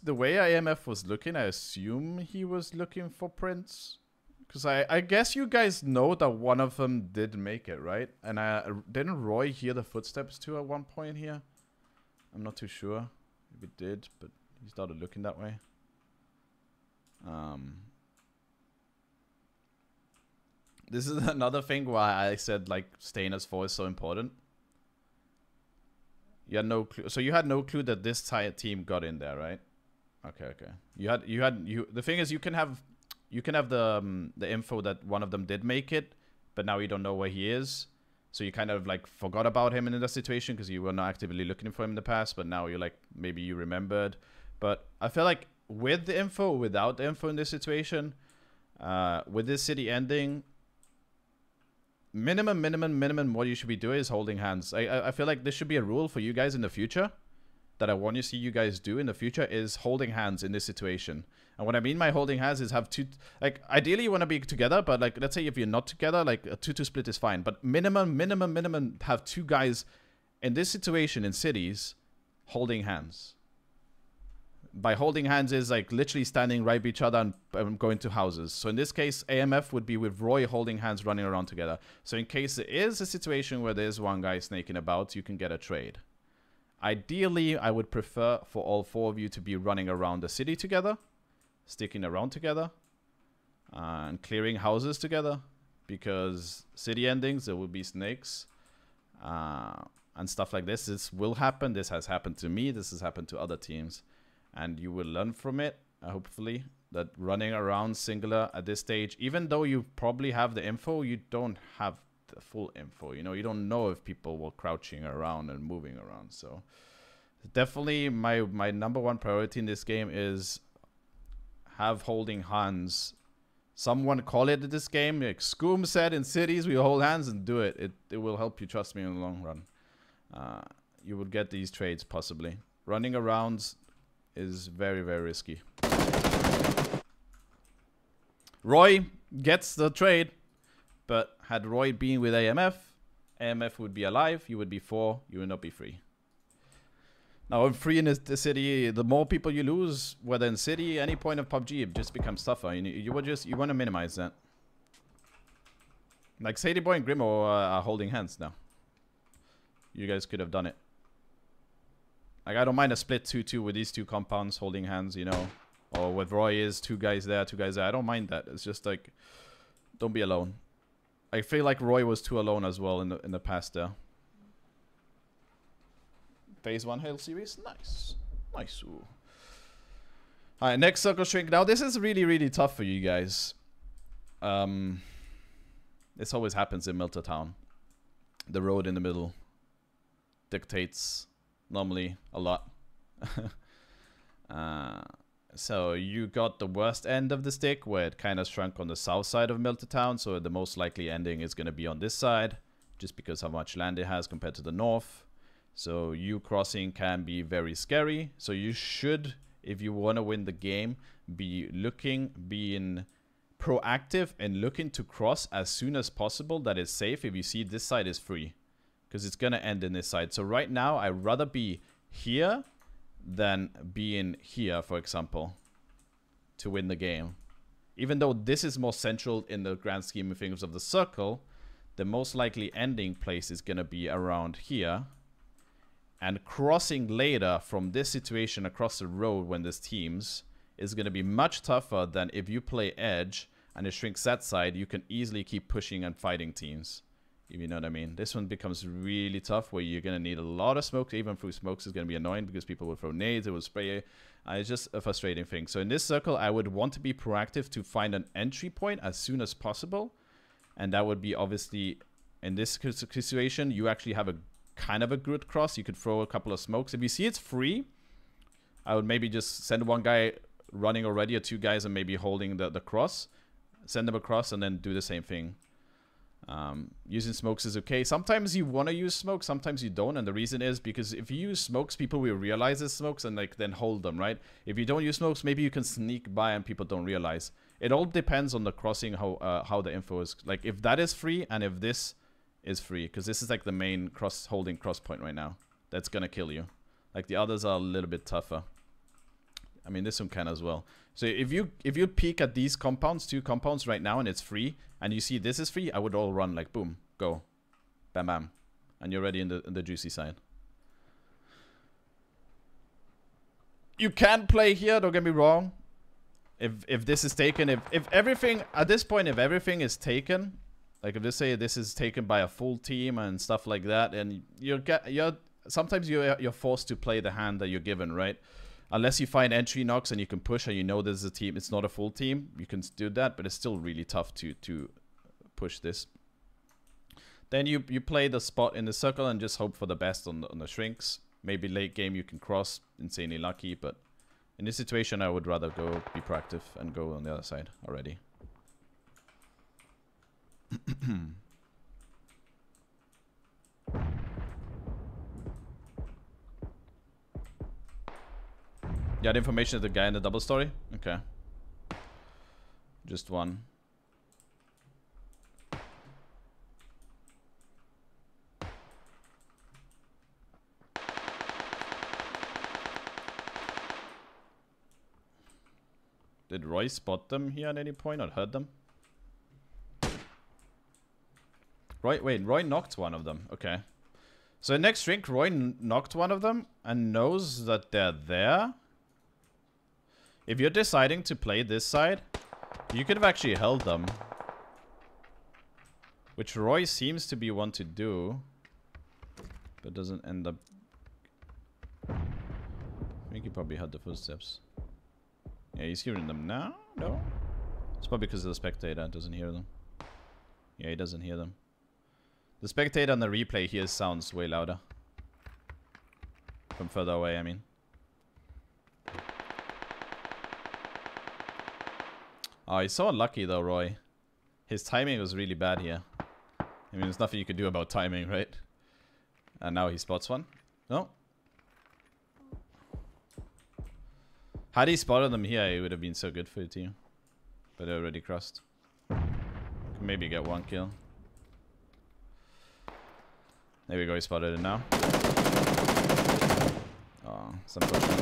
The way IMF was looking, I assume he was looking for prints. Because I guess you guys know that one of them did make it, right? And didn't Roy hear the footsteps too at one point here? I'm not too sure if it did, but he started looking that way. This is another thing why I said, like, staying as 4 is so important. You had no clue. So you had no clue that this team got in there, right? Okay. The thing is, you can have the info that one of them did make it, but now you don't know where he is. So you kind of like forgot about him in that situation because you were not actively looking for him in the past, but now you're like, maybe you remembered. But I feel like with the info, without the info in this situation, with this city ending, minimum what you should be doing is holding hands. I feel like this should be a rule for you guys in the future that I want to see you guys do in the future is holding hands in this situation. And what I mean by holding hands is have two, like, ideally you want to be together, but like, let's say if you're not together, like a 2-2 split is fine, but minimum have 2 guys in this situation in cities holding hands. By holding hands is like literally standing right by each other and going to houses. So in this case, AMF would be with Roy holding hands running around together. So in case there is a situation where there's one guy snaking about, you can get a trade. Ideally, I would prefer for all 4 of you to be running around the city together, sticking around together, and clearing houses together. Because city endings, there will be snakes and stuff like this. This will happen. This has happened to me. This has happened to other teams. And you will learn from it, hopefully, that running around singular at this stage, even though you probably have the info, you don't have the full info. You know, you don't know if people were crouching around and moving around. So definitely my #1 priority in this game is have holding hands. Someone call it this game. Like Scoom said, in cities, we hold hands and do it. It will help you, trust me, in the long run. You will get these trades, possibly. Running around is very risky. Roy gets the trade, but had Roy been with AMF, AMF would be alive, you would be 4, you would not be free. Now, in free in the city, the more people you lose, whether in city, any point of PUBG, it just becomes tougher. You want to minimize that. Like Sadie Boy and Grimo are holding hands now. You guys could have done it. Like, I don't mind a split 2-2 with these 2 compounds holding hands, you know. Or with Roy is 2 guys there, 2 guys there. I don't mind that. It's just like, don't be alone. I feel like Roy was too alone as well in the past there. Phase 1 Hail series. Nice. Nice. Ooh. Alright, next circle shrink. Now, this is really tough for you guys. This always happens in Melter Town. The road in the middle dictates normally a lot. So you got the worst end of the stick where it kind of shrunk on the south side of Melter Town, so the most likely ending is going to be on this side just because how much land it has compared to the north. So you crossing can be very scary. So you should, if you want to win the game, being proactive and looking to cross as soon as possible that is safe if you see this side is free. Because it's going to end in this side. So right now, I'd rather be here than being here, for example, to win the game. Even though this is more central in the grand scheme of things of the circle, the most likely ending place is going to be around here. And crossing later from this situation across the road when there's teams is going to be much tougher than if you play edge and it shrinks that side. You can easily keep pushing and fighting teams. If you know what I mean. This one becomes really tough where you're going to need a lot of smoke. Even through smokes is going to be annoying because people will throw nades, it will spray. It's just a frustrating thing. So in this circle, I would want to be proactive to find an entry point as soon as possible. And that would be obviously, in this situation, you actually have a kind of a good cross. You could throw a couple of smokes. If you see it's free, I would maybe just send one guy running already or two guys and maybe holding the cross. Send them across and then do the same thing. Using smokes is okay. Sometimes you want to use smokes, sometimes you don't, and the reason is because if you use smokes, people will realize it's smokes and like then hold them, right? If you don't use smokes, maybe you can sneak by and people don't realize. It all depends on the crossing, how the info is. Like if that is free and if this is free, because this is like the main holding cross point right now. That's gonna kill you. Like the others are a little bit tougher. I mean, this one can as well. So if you peek at these compounds, 2 compounds right now, and it's free, and you see this is free, I would all run like boom, go, bam, bam, and you're ready in the juicy side. You can play here. Don't get me wrong. If this is taken, if everything at this point, if everything is taken, like if they say this is taken by a full team and stuff like that, and sometimes you're forced to play the hand that you're given, right? Unless you find entry knocks and you can push and you know there's a team, it's not a full team, you can do that, but it's still really tough to push this. Then you play the spot in the circle and just hope for the best on the shrinks. Maybe late game you can cross, insanely lucky, but in this situation I would rather be proactive and go on the other side already. Yeah, the information is the guy in the double story? Okay. Just one. Did Roy spot them here at any point or heard them? Roy knocked one of them. Okay. So next shrink, Roy knocked one of them and knows that they're there. If you're deciding to play this side, you could have actually held them. Which Roy seems to be one to do. But doesn't end up... I think he probably had the footsteps. Yeah, he's hearing them now? No? It's probably because of the spectator doesn't hear them. Yeah, he doesn't hear them. The spectator on the replay here sounds way louder. From further away, I mean. Oh, he's so unlucky though, Roy. His timing was really bad here. I mean, there's nothing you could do about timing, right? And now he spots one. No. Had he spotted them here, it would have been so good for your team. But they already crossed. Can maybe get one kill. There we go, he spotted it now. Oh, some pushing.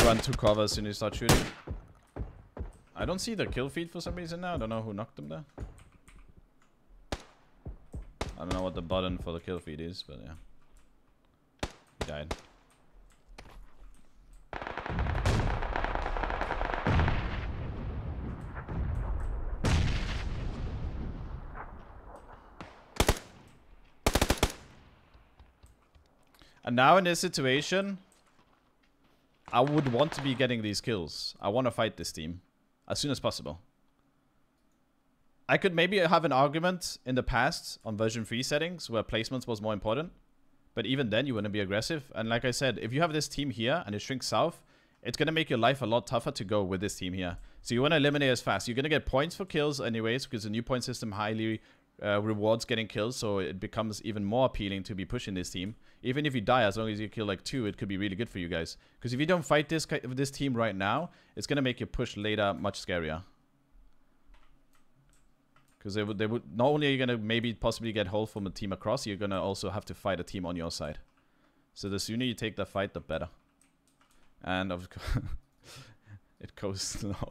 Run to cover as soon as you start shooting. I don't see the kill feed for some reason now. I don't know who knocked him there. I don't know what the button for the kill feed is, but yeah. He died. And now in this situation, I would want to be getting these kills. I want to fight this team as soon as possible. I could maybe have an argument in the past on version 3 settings where placements was more important. But even then, you wouldn't be aggressive. And like I said, if you have this team here and it shrinks south, it's going to make your life a lot tougher to go with this team here. So you want to eliminate as fast. You're going to get points for kills anyways because the new point system highly rewards getting kills, so it becomes even more appealing to be pushing this team. Even if you die, as long as you kill like 2, it could be really good for you guys. Because if you don't fight this team right now, it's gonna make your push later much scarier. Because they would not only are you gonna maybe possibly get hold from a team across, you're gonna also have to fight a team on your side. So the sooner you take the fight, the better. And of course, it goes now.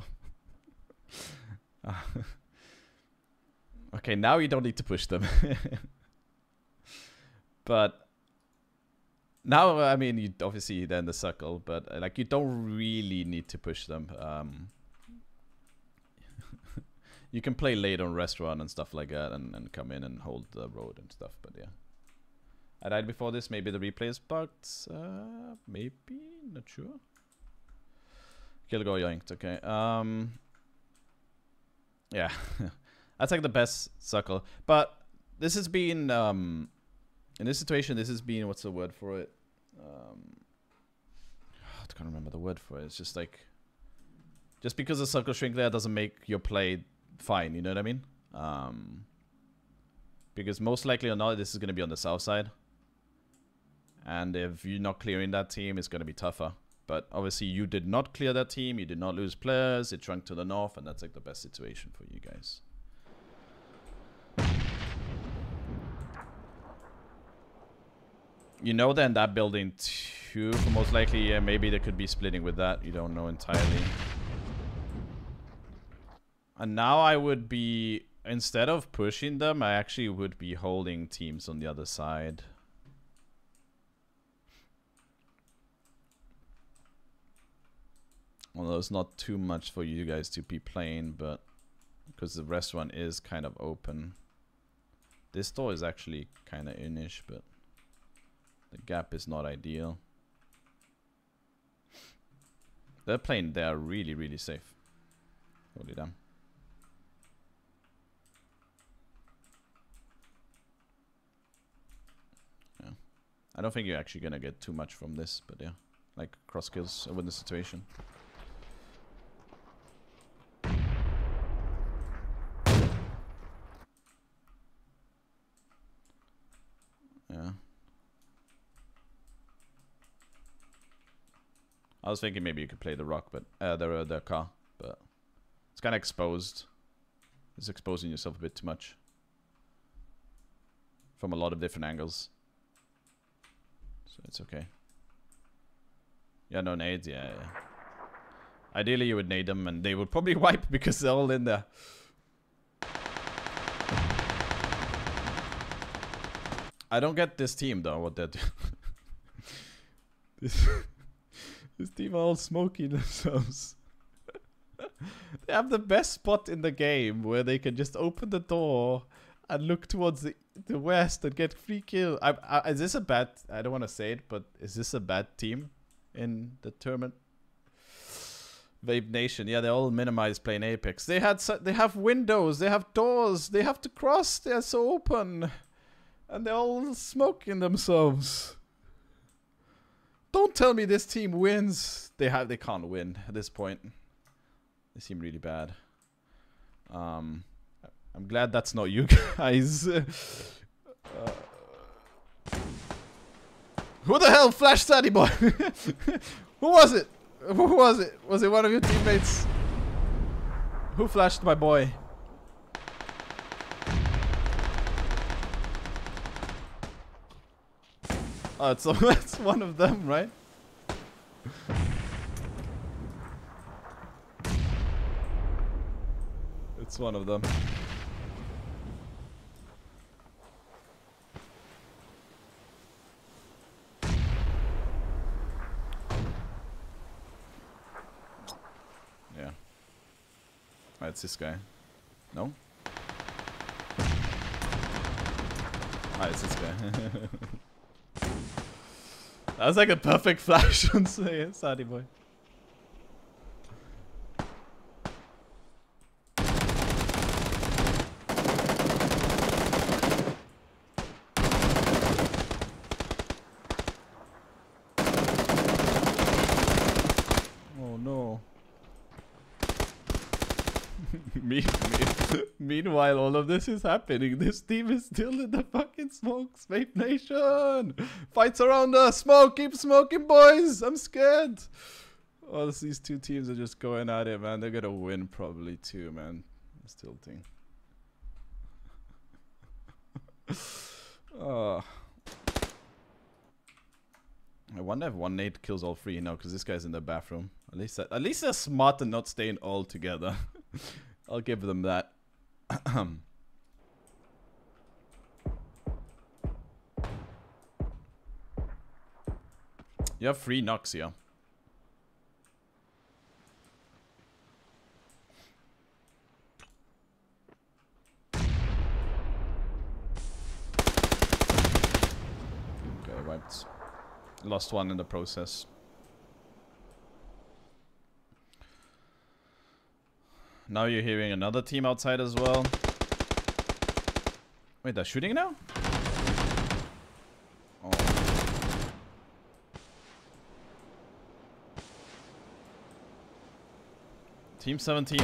Okay, now you don't need to push them. But now, I mean, you obviously they're in the circle, but like you don't really need to push them. You can play late on restaurant and stuff like that, and come in and hold the road and stuff. But yeah, I died before this. Maybe the replay is bugged. Maybe, not sure. Kill go yoinked. Okay. Yeah. That's like the best circle. But this has been, in this situation, this has been, what's the word for it? I can't remember the word for it. It's just like, just because the circle shrink there doesn't make your play fine, you know what I mean? Because most likely or not, this is going to be on the south side. And if you're not clearing that team, it's going to be tougher. But obviously you did not clear that team, you did not lose players, it shrunk to the north, and that's like the best situation for you guys. You know they're in that building too, most likely, yeah, maybe they could be splitting with that, you don't know entirely. And now I would be, instead of pushing them, I actually would be holding teams on the other side. Well, there's not too much for you guys to be playing, but because the restaurant is kind of open. This door is actually kind of in-ish, but the gap is not ideal. They're playing there really, really safe. Holy damn. Yeah. I don't think you're actually gonna get too much from this, but yeah. Like cross kills win the situation. Yeah. I was thinking maybe you could play the rock, but the car, but it's kind of exposed. It's exposing yourself a bit too much from a lot of different angles, so it's okay. Yeah, no nades. Yeah, yeah. Ideally, you would nade them, and they would probably wipe because they're all in there. I don't get this team though. What they're doing. This team are all smoking themselves. They have the best spot in the game where they can just open the door and look towards the west and get free kill. Is this a bad? I don't want to say it, but is this a bad team in the tournament? Vape Nation, yeah, they all minimize playing Apex. They have windows, they have doors, they have to cross. They are so open, and they're all smoking themselves. Don't tell me this team wins. They can't win at this point. They seem really bad. I'm glad that's not you guys. Who the hell flashed Sadie Boy? Who was it? Who was it? Was it one of your teammates? Who flashed my boy? Oh, it's one of them, right? It's one of them. Yeah. Oh, it's this guy. No? Ah, it's this guy. That was like a perfect flash on Sadie Boy. meanwhile, all of this is happening. This team is still in the fucking smoke. Vape Nation! Fights around us! Smoke! Keep smoking, boys! I'm scared! Oh, these two teams are just going at it, man. They're gonna win probably too, man. I'm still thinking. Oh. I wonder if one nade kills all three. No, because this guy's in the bathroom. At least they're smart and not staying all together. I'll give them that. You have 3 knocks here. Okay, wiped. Lost one in the process. Now you're hearing another team outside as well. Wait, they're shooting now? Oh. Team 17,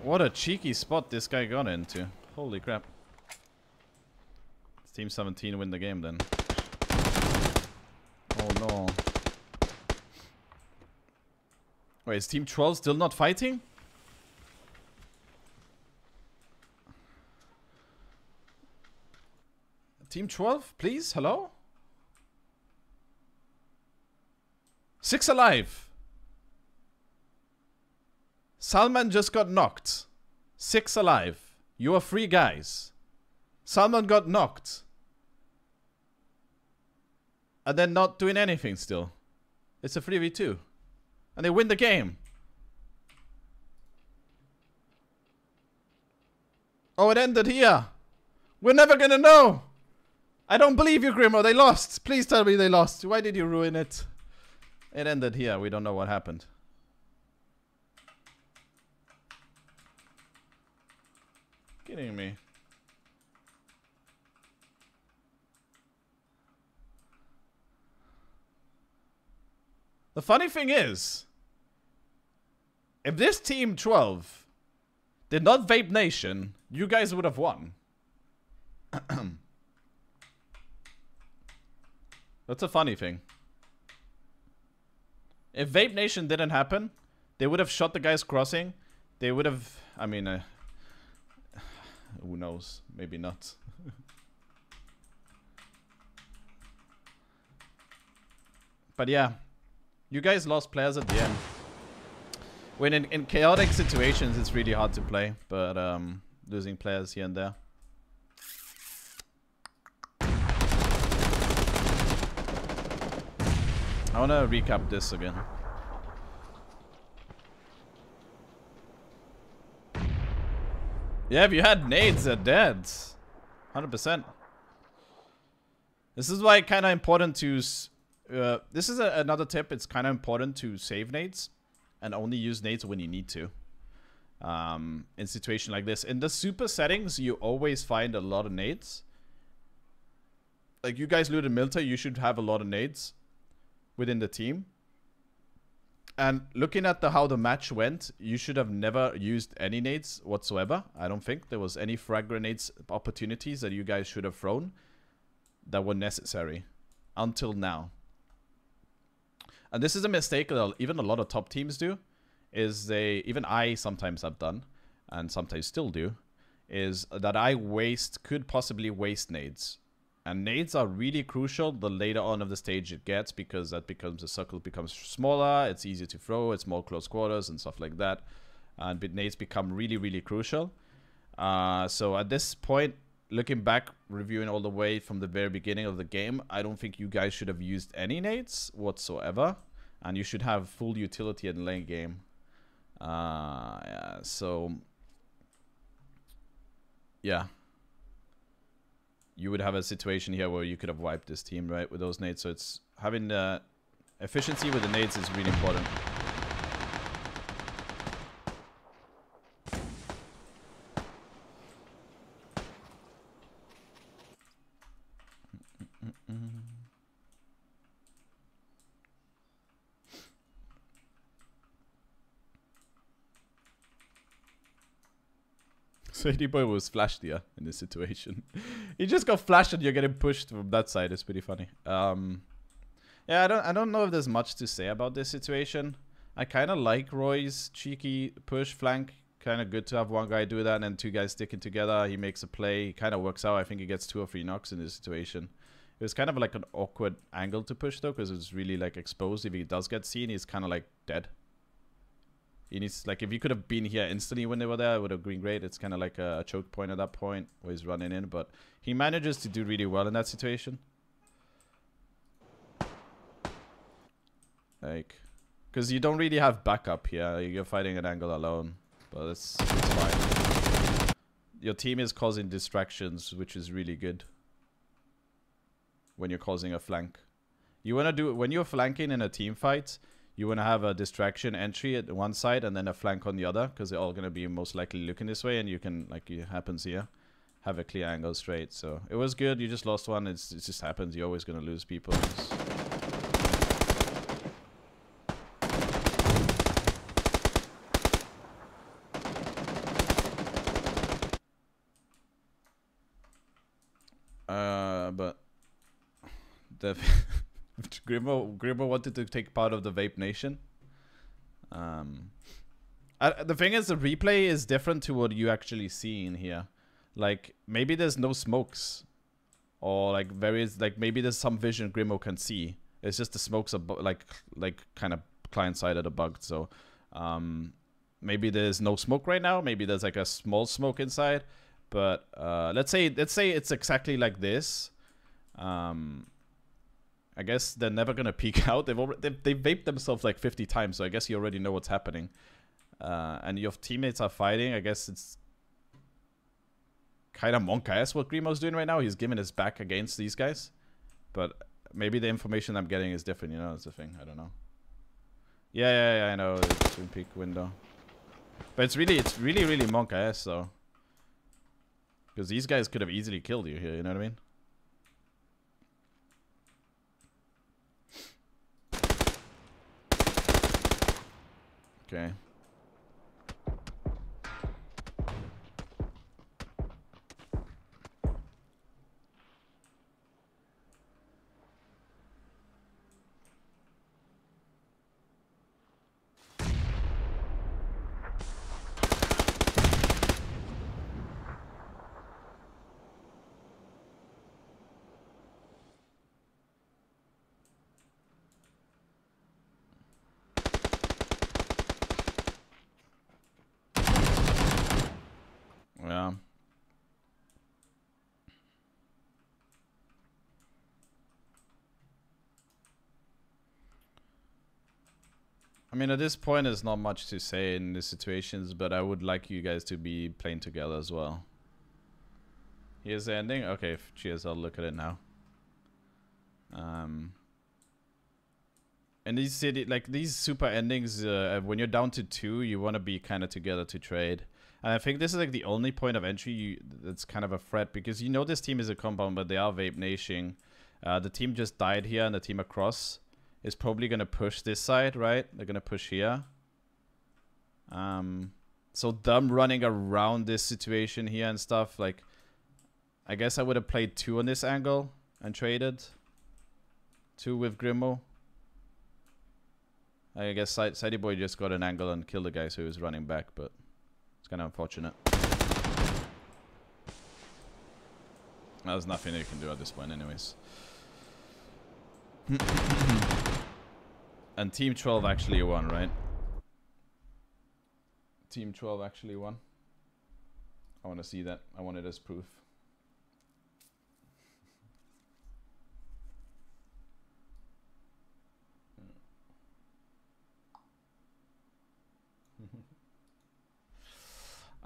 what a cheeky spot this guy got into. Holy crap. It's Team 17 win the game then. Oh no. Wait, is Team 12 still not fighting? Team 12, please? Hello? 6 alive. Salman just got knocked. 6 alive. You are 3 guys. Salman got knocked. And then not doing anything still. It's a 3v2. And they win the game. Oh, it ended here. We're never gonna know. I don't believe you, Grimo. They lost. Please tell me they lost. Why did you ruin it? It ended here. We don't know what happened. Kidding me. The funny thing is, if this Team 12 did not Vape Nation, you guys would have won. That's a funny thing. If Vape Nation didn't happen, they would have shot the guys crossing. They would have, I mean, who knows? Maybe not. But yeah, you guys lost players at the end. When in chaotic situations, it's really hard to play, but losing players here and there. I want to recap this again. Yeah, if you had nades, they're dead. 100%. This is why kind of important to... this is another tip. It's kind of important to save nades and only use nades when you need to. In situation like this. In the super settings, you always find a lot of nades. Like, you guys looted Milta, you should have a lot of nades within the team. And looking at how the match went, you should have never used any nades whatsoever. I don't think there was any frag grenades opportunities that you guys should have thrown that were necessary until now. And this is a mistake that even a lot of top teams do, is even I sometimes have done, and sometimes still do, is that I could possibly waste nades. And nades are really crucial the later on of the stage it gets, because the circle becomes smaller, it's easier to throw, it's more close quarters and stuff like that. And nades become really, really crucial. So at this point, looking back, reviewing all the way from the very beginning of the game, I don't think you guys should have used any nades whatsoever. And you should have full utility in lane game. Yeah, so... yeah. You would have a situation here where you could have wiped this team, right, with those nades. So it's having efficiency with the nades is really important. Sadie Boy was flashed here in this situation. He just got flashed and you're getting pushed from that side. It's pretty funny. Yeah, I don't know if there's much to say about this situation. I kind of like Roy's cheeky push flank. Kind of good to have one guy do that and then two guys sticking together. He makes a play. He kind of works out. I think he gets 2 or 3 knocks in this situation. It was kind of like an awkward angle to push though, because it's really like exposed. If he does get seen, he's kind of like dead. He needs, like, if he could have been here instantly when they were there, it would have been great. It's kind of like a choke point at that point where he's running in, but he manages to do really well in that situation. Like, because you don't really have backup here. You're fighting an angle alone, but it's fine. Your team is causing distractions, which is really good when you're causing a flank. You want to do, when you're flanking in a team fight, you want to have a distraction entry at one side and then a flank on the other, because they're all going to be most likely looking this way, and you can, like it happens here, have a clear angle straight. So it was good. You just lost one. It just happens. You're always going to lose people. But the Grimmo wanted to take part of the Vape Nation. The thing is, the replay is different to what you actually see in here. Like, maybe there's no smokes, or like maybe there's some vision Grimmo can see. It's just the smokes are like kind of client-sided bugged. So maybe there's no smoke right now. Maybe there's like a small smoke inside. But let's say it's exactly like this. I guess they're never gonna peek out. They've vaped themselves like 50 times, so I guess you already know what's happening. And your teammates are fighting. I guess it's kind of monk-ass what Grimo's doing right now. He's giving his back against these guys, but maybe the information I'm getting is different. You know, that's the thing. I don't know. Yeah, I know. It's in peak window, but it's really monk-ass though, because these guys could have easily killed you here. You know what I mean? Okay. Yeah. I mean, at this point, there's not much to say in these situations, but I would like you guys to be playing together as well. Here's the ending. Okay, cheers. I'll look at it now. And these these super endings, when you're down to 2, you want to be kind of together to trade. And I think this is like the only point of entry that's kind of a threat, because you know this team is a compound, but they are Vape Nation. The team just died here, and the team across is probably going to push this side, right? They're going to push here. So them running around this situation here and stuff, like, I guess I would have played 2 on this angle and traded 2 with Grimmo. I guess Sadie Boy just got an angle and killed the guy, so he was running back, but it's kind of unfortunate. There's nothing you can do at this point anyways. And Team 12 actually won, right? Team 12 actually won. I want to see that. I want it as proof.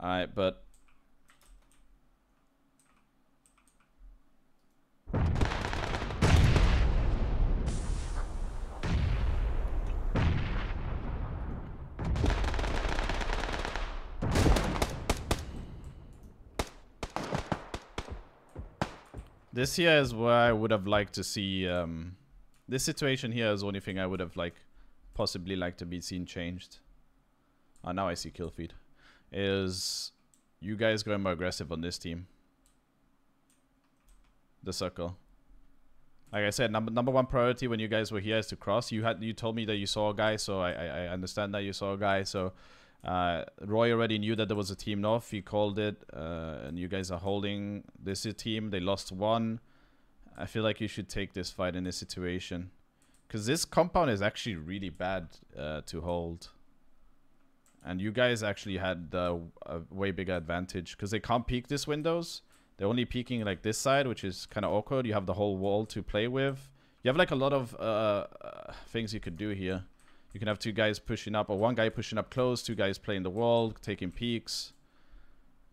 Alright, but this here is where I would have liked to see, this situation here is the only thing I would have possibly liked to be seen changed. Now I see kill feed. Is you guys going more aggressive on this team. The circle. Like I said, number one priority when you guys were here is to cross. You told me that you saw a guy, so I understand that you saw a guy. So Roy already knew that there was a team north. He called it, and you guys are holding this team. They lost one. I feel like you should take this fight in this situation, because this compound is actually really bad to hold. And you guys actually had a way bigger advantage because they can't peek this windows. They're only peeking like this side, which is kind of awkward. You have the whole wall to play with. You have like a lot of things you could do here. You can have two guys pushing up, or one guy pushing up close, two guys playing the wall, taking peeks.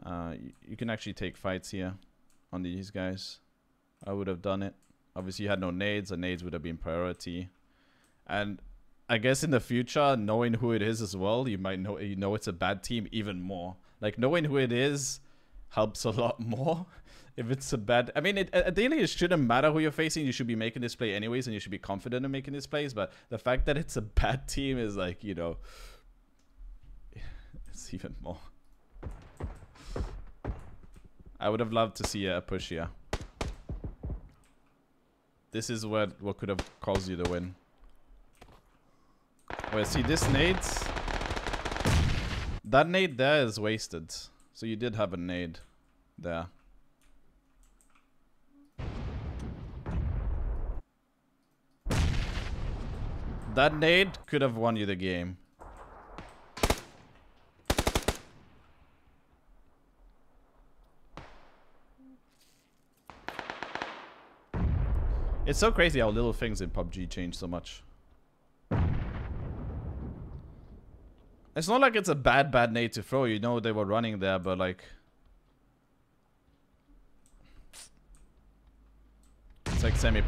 You can actually take fights here on these guys. I would have done it. Obviously, you had no nades. The nades would have been priority. And I guess in the future, knowing who it is as well, you might know it's a bad team even more. Like knowing who it is helps a lot more. If it's a bad, I mean, ideally it shouldn't matter who you're facing. You should be making this play anyways, and you should be confident in making this plays. But the fact that it's a bad team is like, you know, it's even more. I would have loved to see a push here. This is what could have caused you the win. Well, see this nades. That nade there is wasted. So you did have a nade there. That nade could have won you the game. It's so crazy how little things in PUBG change so much. It's not like it's a bad nade to throw. You know they were running there, but like... It's like semi...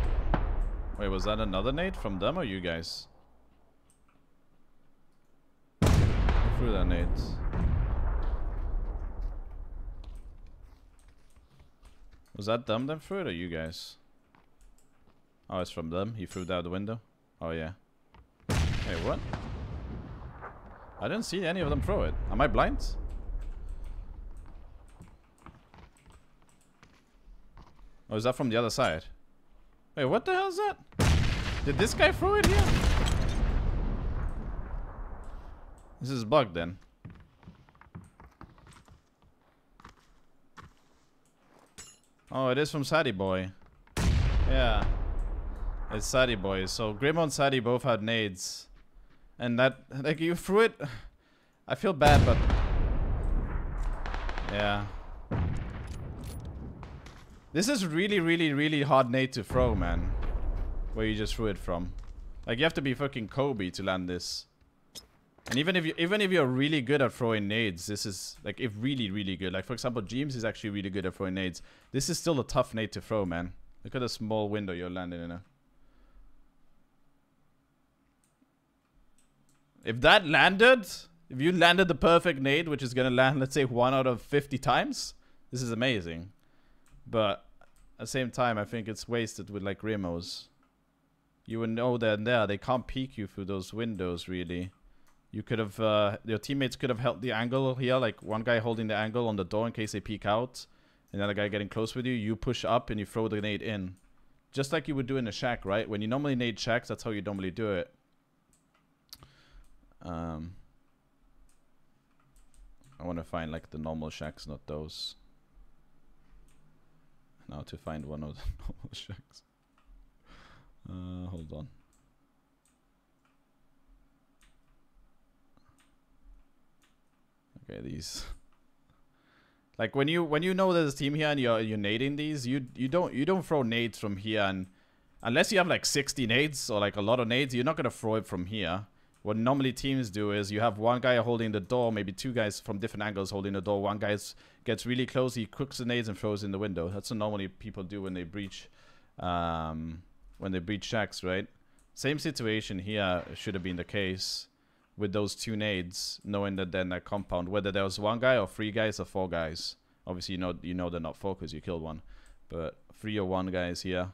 Wait, was that another nade from them or you guys? Who threw that nade? Was that them that threw it or you guys? Oh, it's from them. He threw it out the window. Oh, yeah. Hey, what? I didn't see any of them throw it. Am I blind? Oh, is that from the other side? Wait, what the hell is that? Did this guy throw it here? This is bugged then. Oh, it is from Sadie Boy. Yeah. It's Sadie Boy. So Grimo and Sadie both had nades. And that, like, you threw it. I feel bad, but yeah. This is really hard nade to throw, man. Where you just threw it from. Like, you have to be fucking Kobe to land this. And even if you're really good at throwing nades, this is like if really good. Like, for example, James is actually really good at throwing nades. This is still a tough nade to throw, man. Look at the small window you're landing in. If that landed, if you landed the perfect nade, which is gonna land, let's say 1 out of 50 times, this is amazing. But at the same time, I think it's wasted with like Rimos. You would know that they can't peek you through those windows really. You could have, your teammates could have held the angle here, like one guy holding the angle on the door in case they peek out, another guy getting close with you. You push up and you throw the nade in, just like you would do in a shack, right? When you normally nade shacks, that's how you normally do it. I want to find like the normal shacks, not those. Now to find one of the normal shacks. Hold on. Okay, these. Like when you know there's a team here and you're nading these, you don't throw nades from here, and unless you have like 60 nades or like a lot of nades, you're not gonna throw it from here. What normally teams do is you have one guy holding the door, maybe two guys from different angles holding the door. One guy gets really close, he cooks the nades and throws in the window. That's what normally people do when they breach shacks, right? Same situation here should have been the case with those two nades, knowing that then that compound, whether there was one guy or 3 guys or 4 guys. Obviously, you know they're not 4 because you killed one, but 3 or 1 guys here.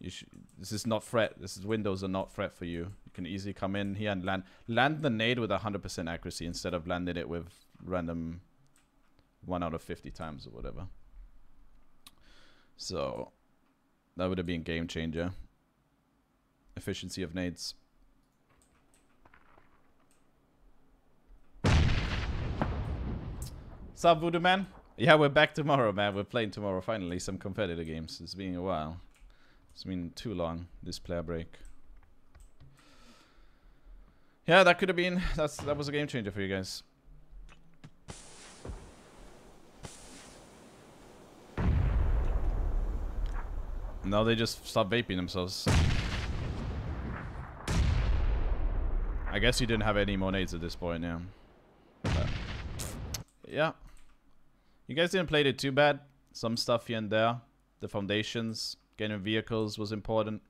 This is not threat. Windows are not threat for you. You can easily come in here and land the nade with 100% accuracy instead of landing it with random 1 out of 50 times or whatever. So that would have been game changer. Efficiency of nades. Sup, Voodoo Man? Yeah, we're back tomorrow, man. We're playing tomorrow finally some competitive games. It's been a while. It's been too long, this player break. Yeah, that could have been... That was a game changer for you guys. Now they just stop vaping themselves. I guess you didn't have any more nades at this point, yeah. But yeah. You guys didn't play it too bad. Some stuff here and there. The foundations, getting vehicles was important.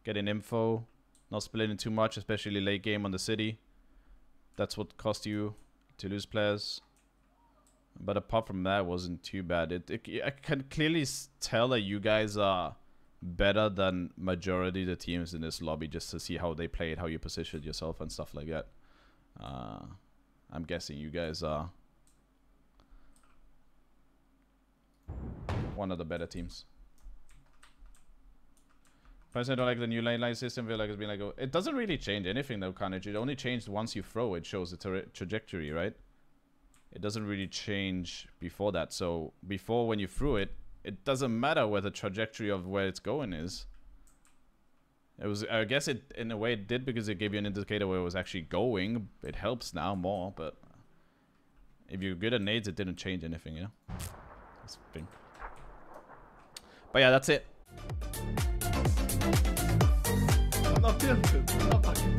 Getting info. Not splitting too much, especially late game on the city. That's what cost you to lose players. But apart from that, it wasn't too bad. I can clearly tell that you guys are better than majority of the teams in this lobby, just to see how they played, how you positioned yourself and stuff like that. I'm guessing you guys are one of the better teams. Personally, I don't like the new lane line system. I feel like it's been like it doesn't really change anything though, Carnage. It only changed once you throw. It shows the trajectory, right? It doesn't really change before that. So before, when you threw it, it doesn't matter where the trajectory of where it's going is. It was, I guess it, in a way it did, because it gave you an indicator where it was actually going. It helps now more, but if you're good at nades, it didn't change anything, yeah? That's the thing. But yeah, that's it. I'm not tilted. I'm not fucking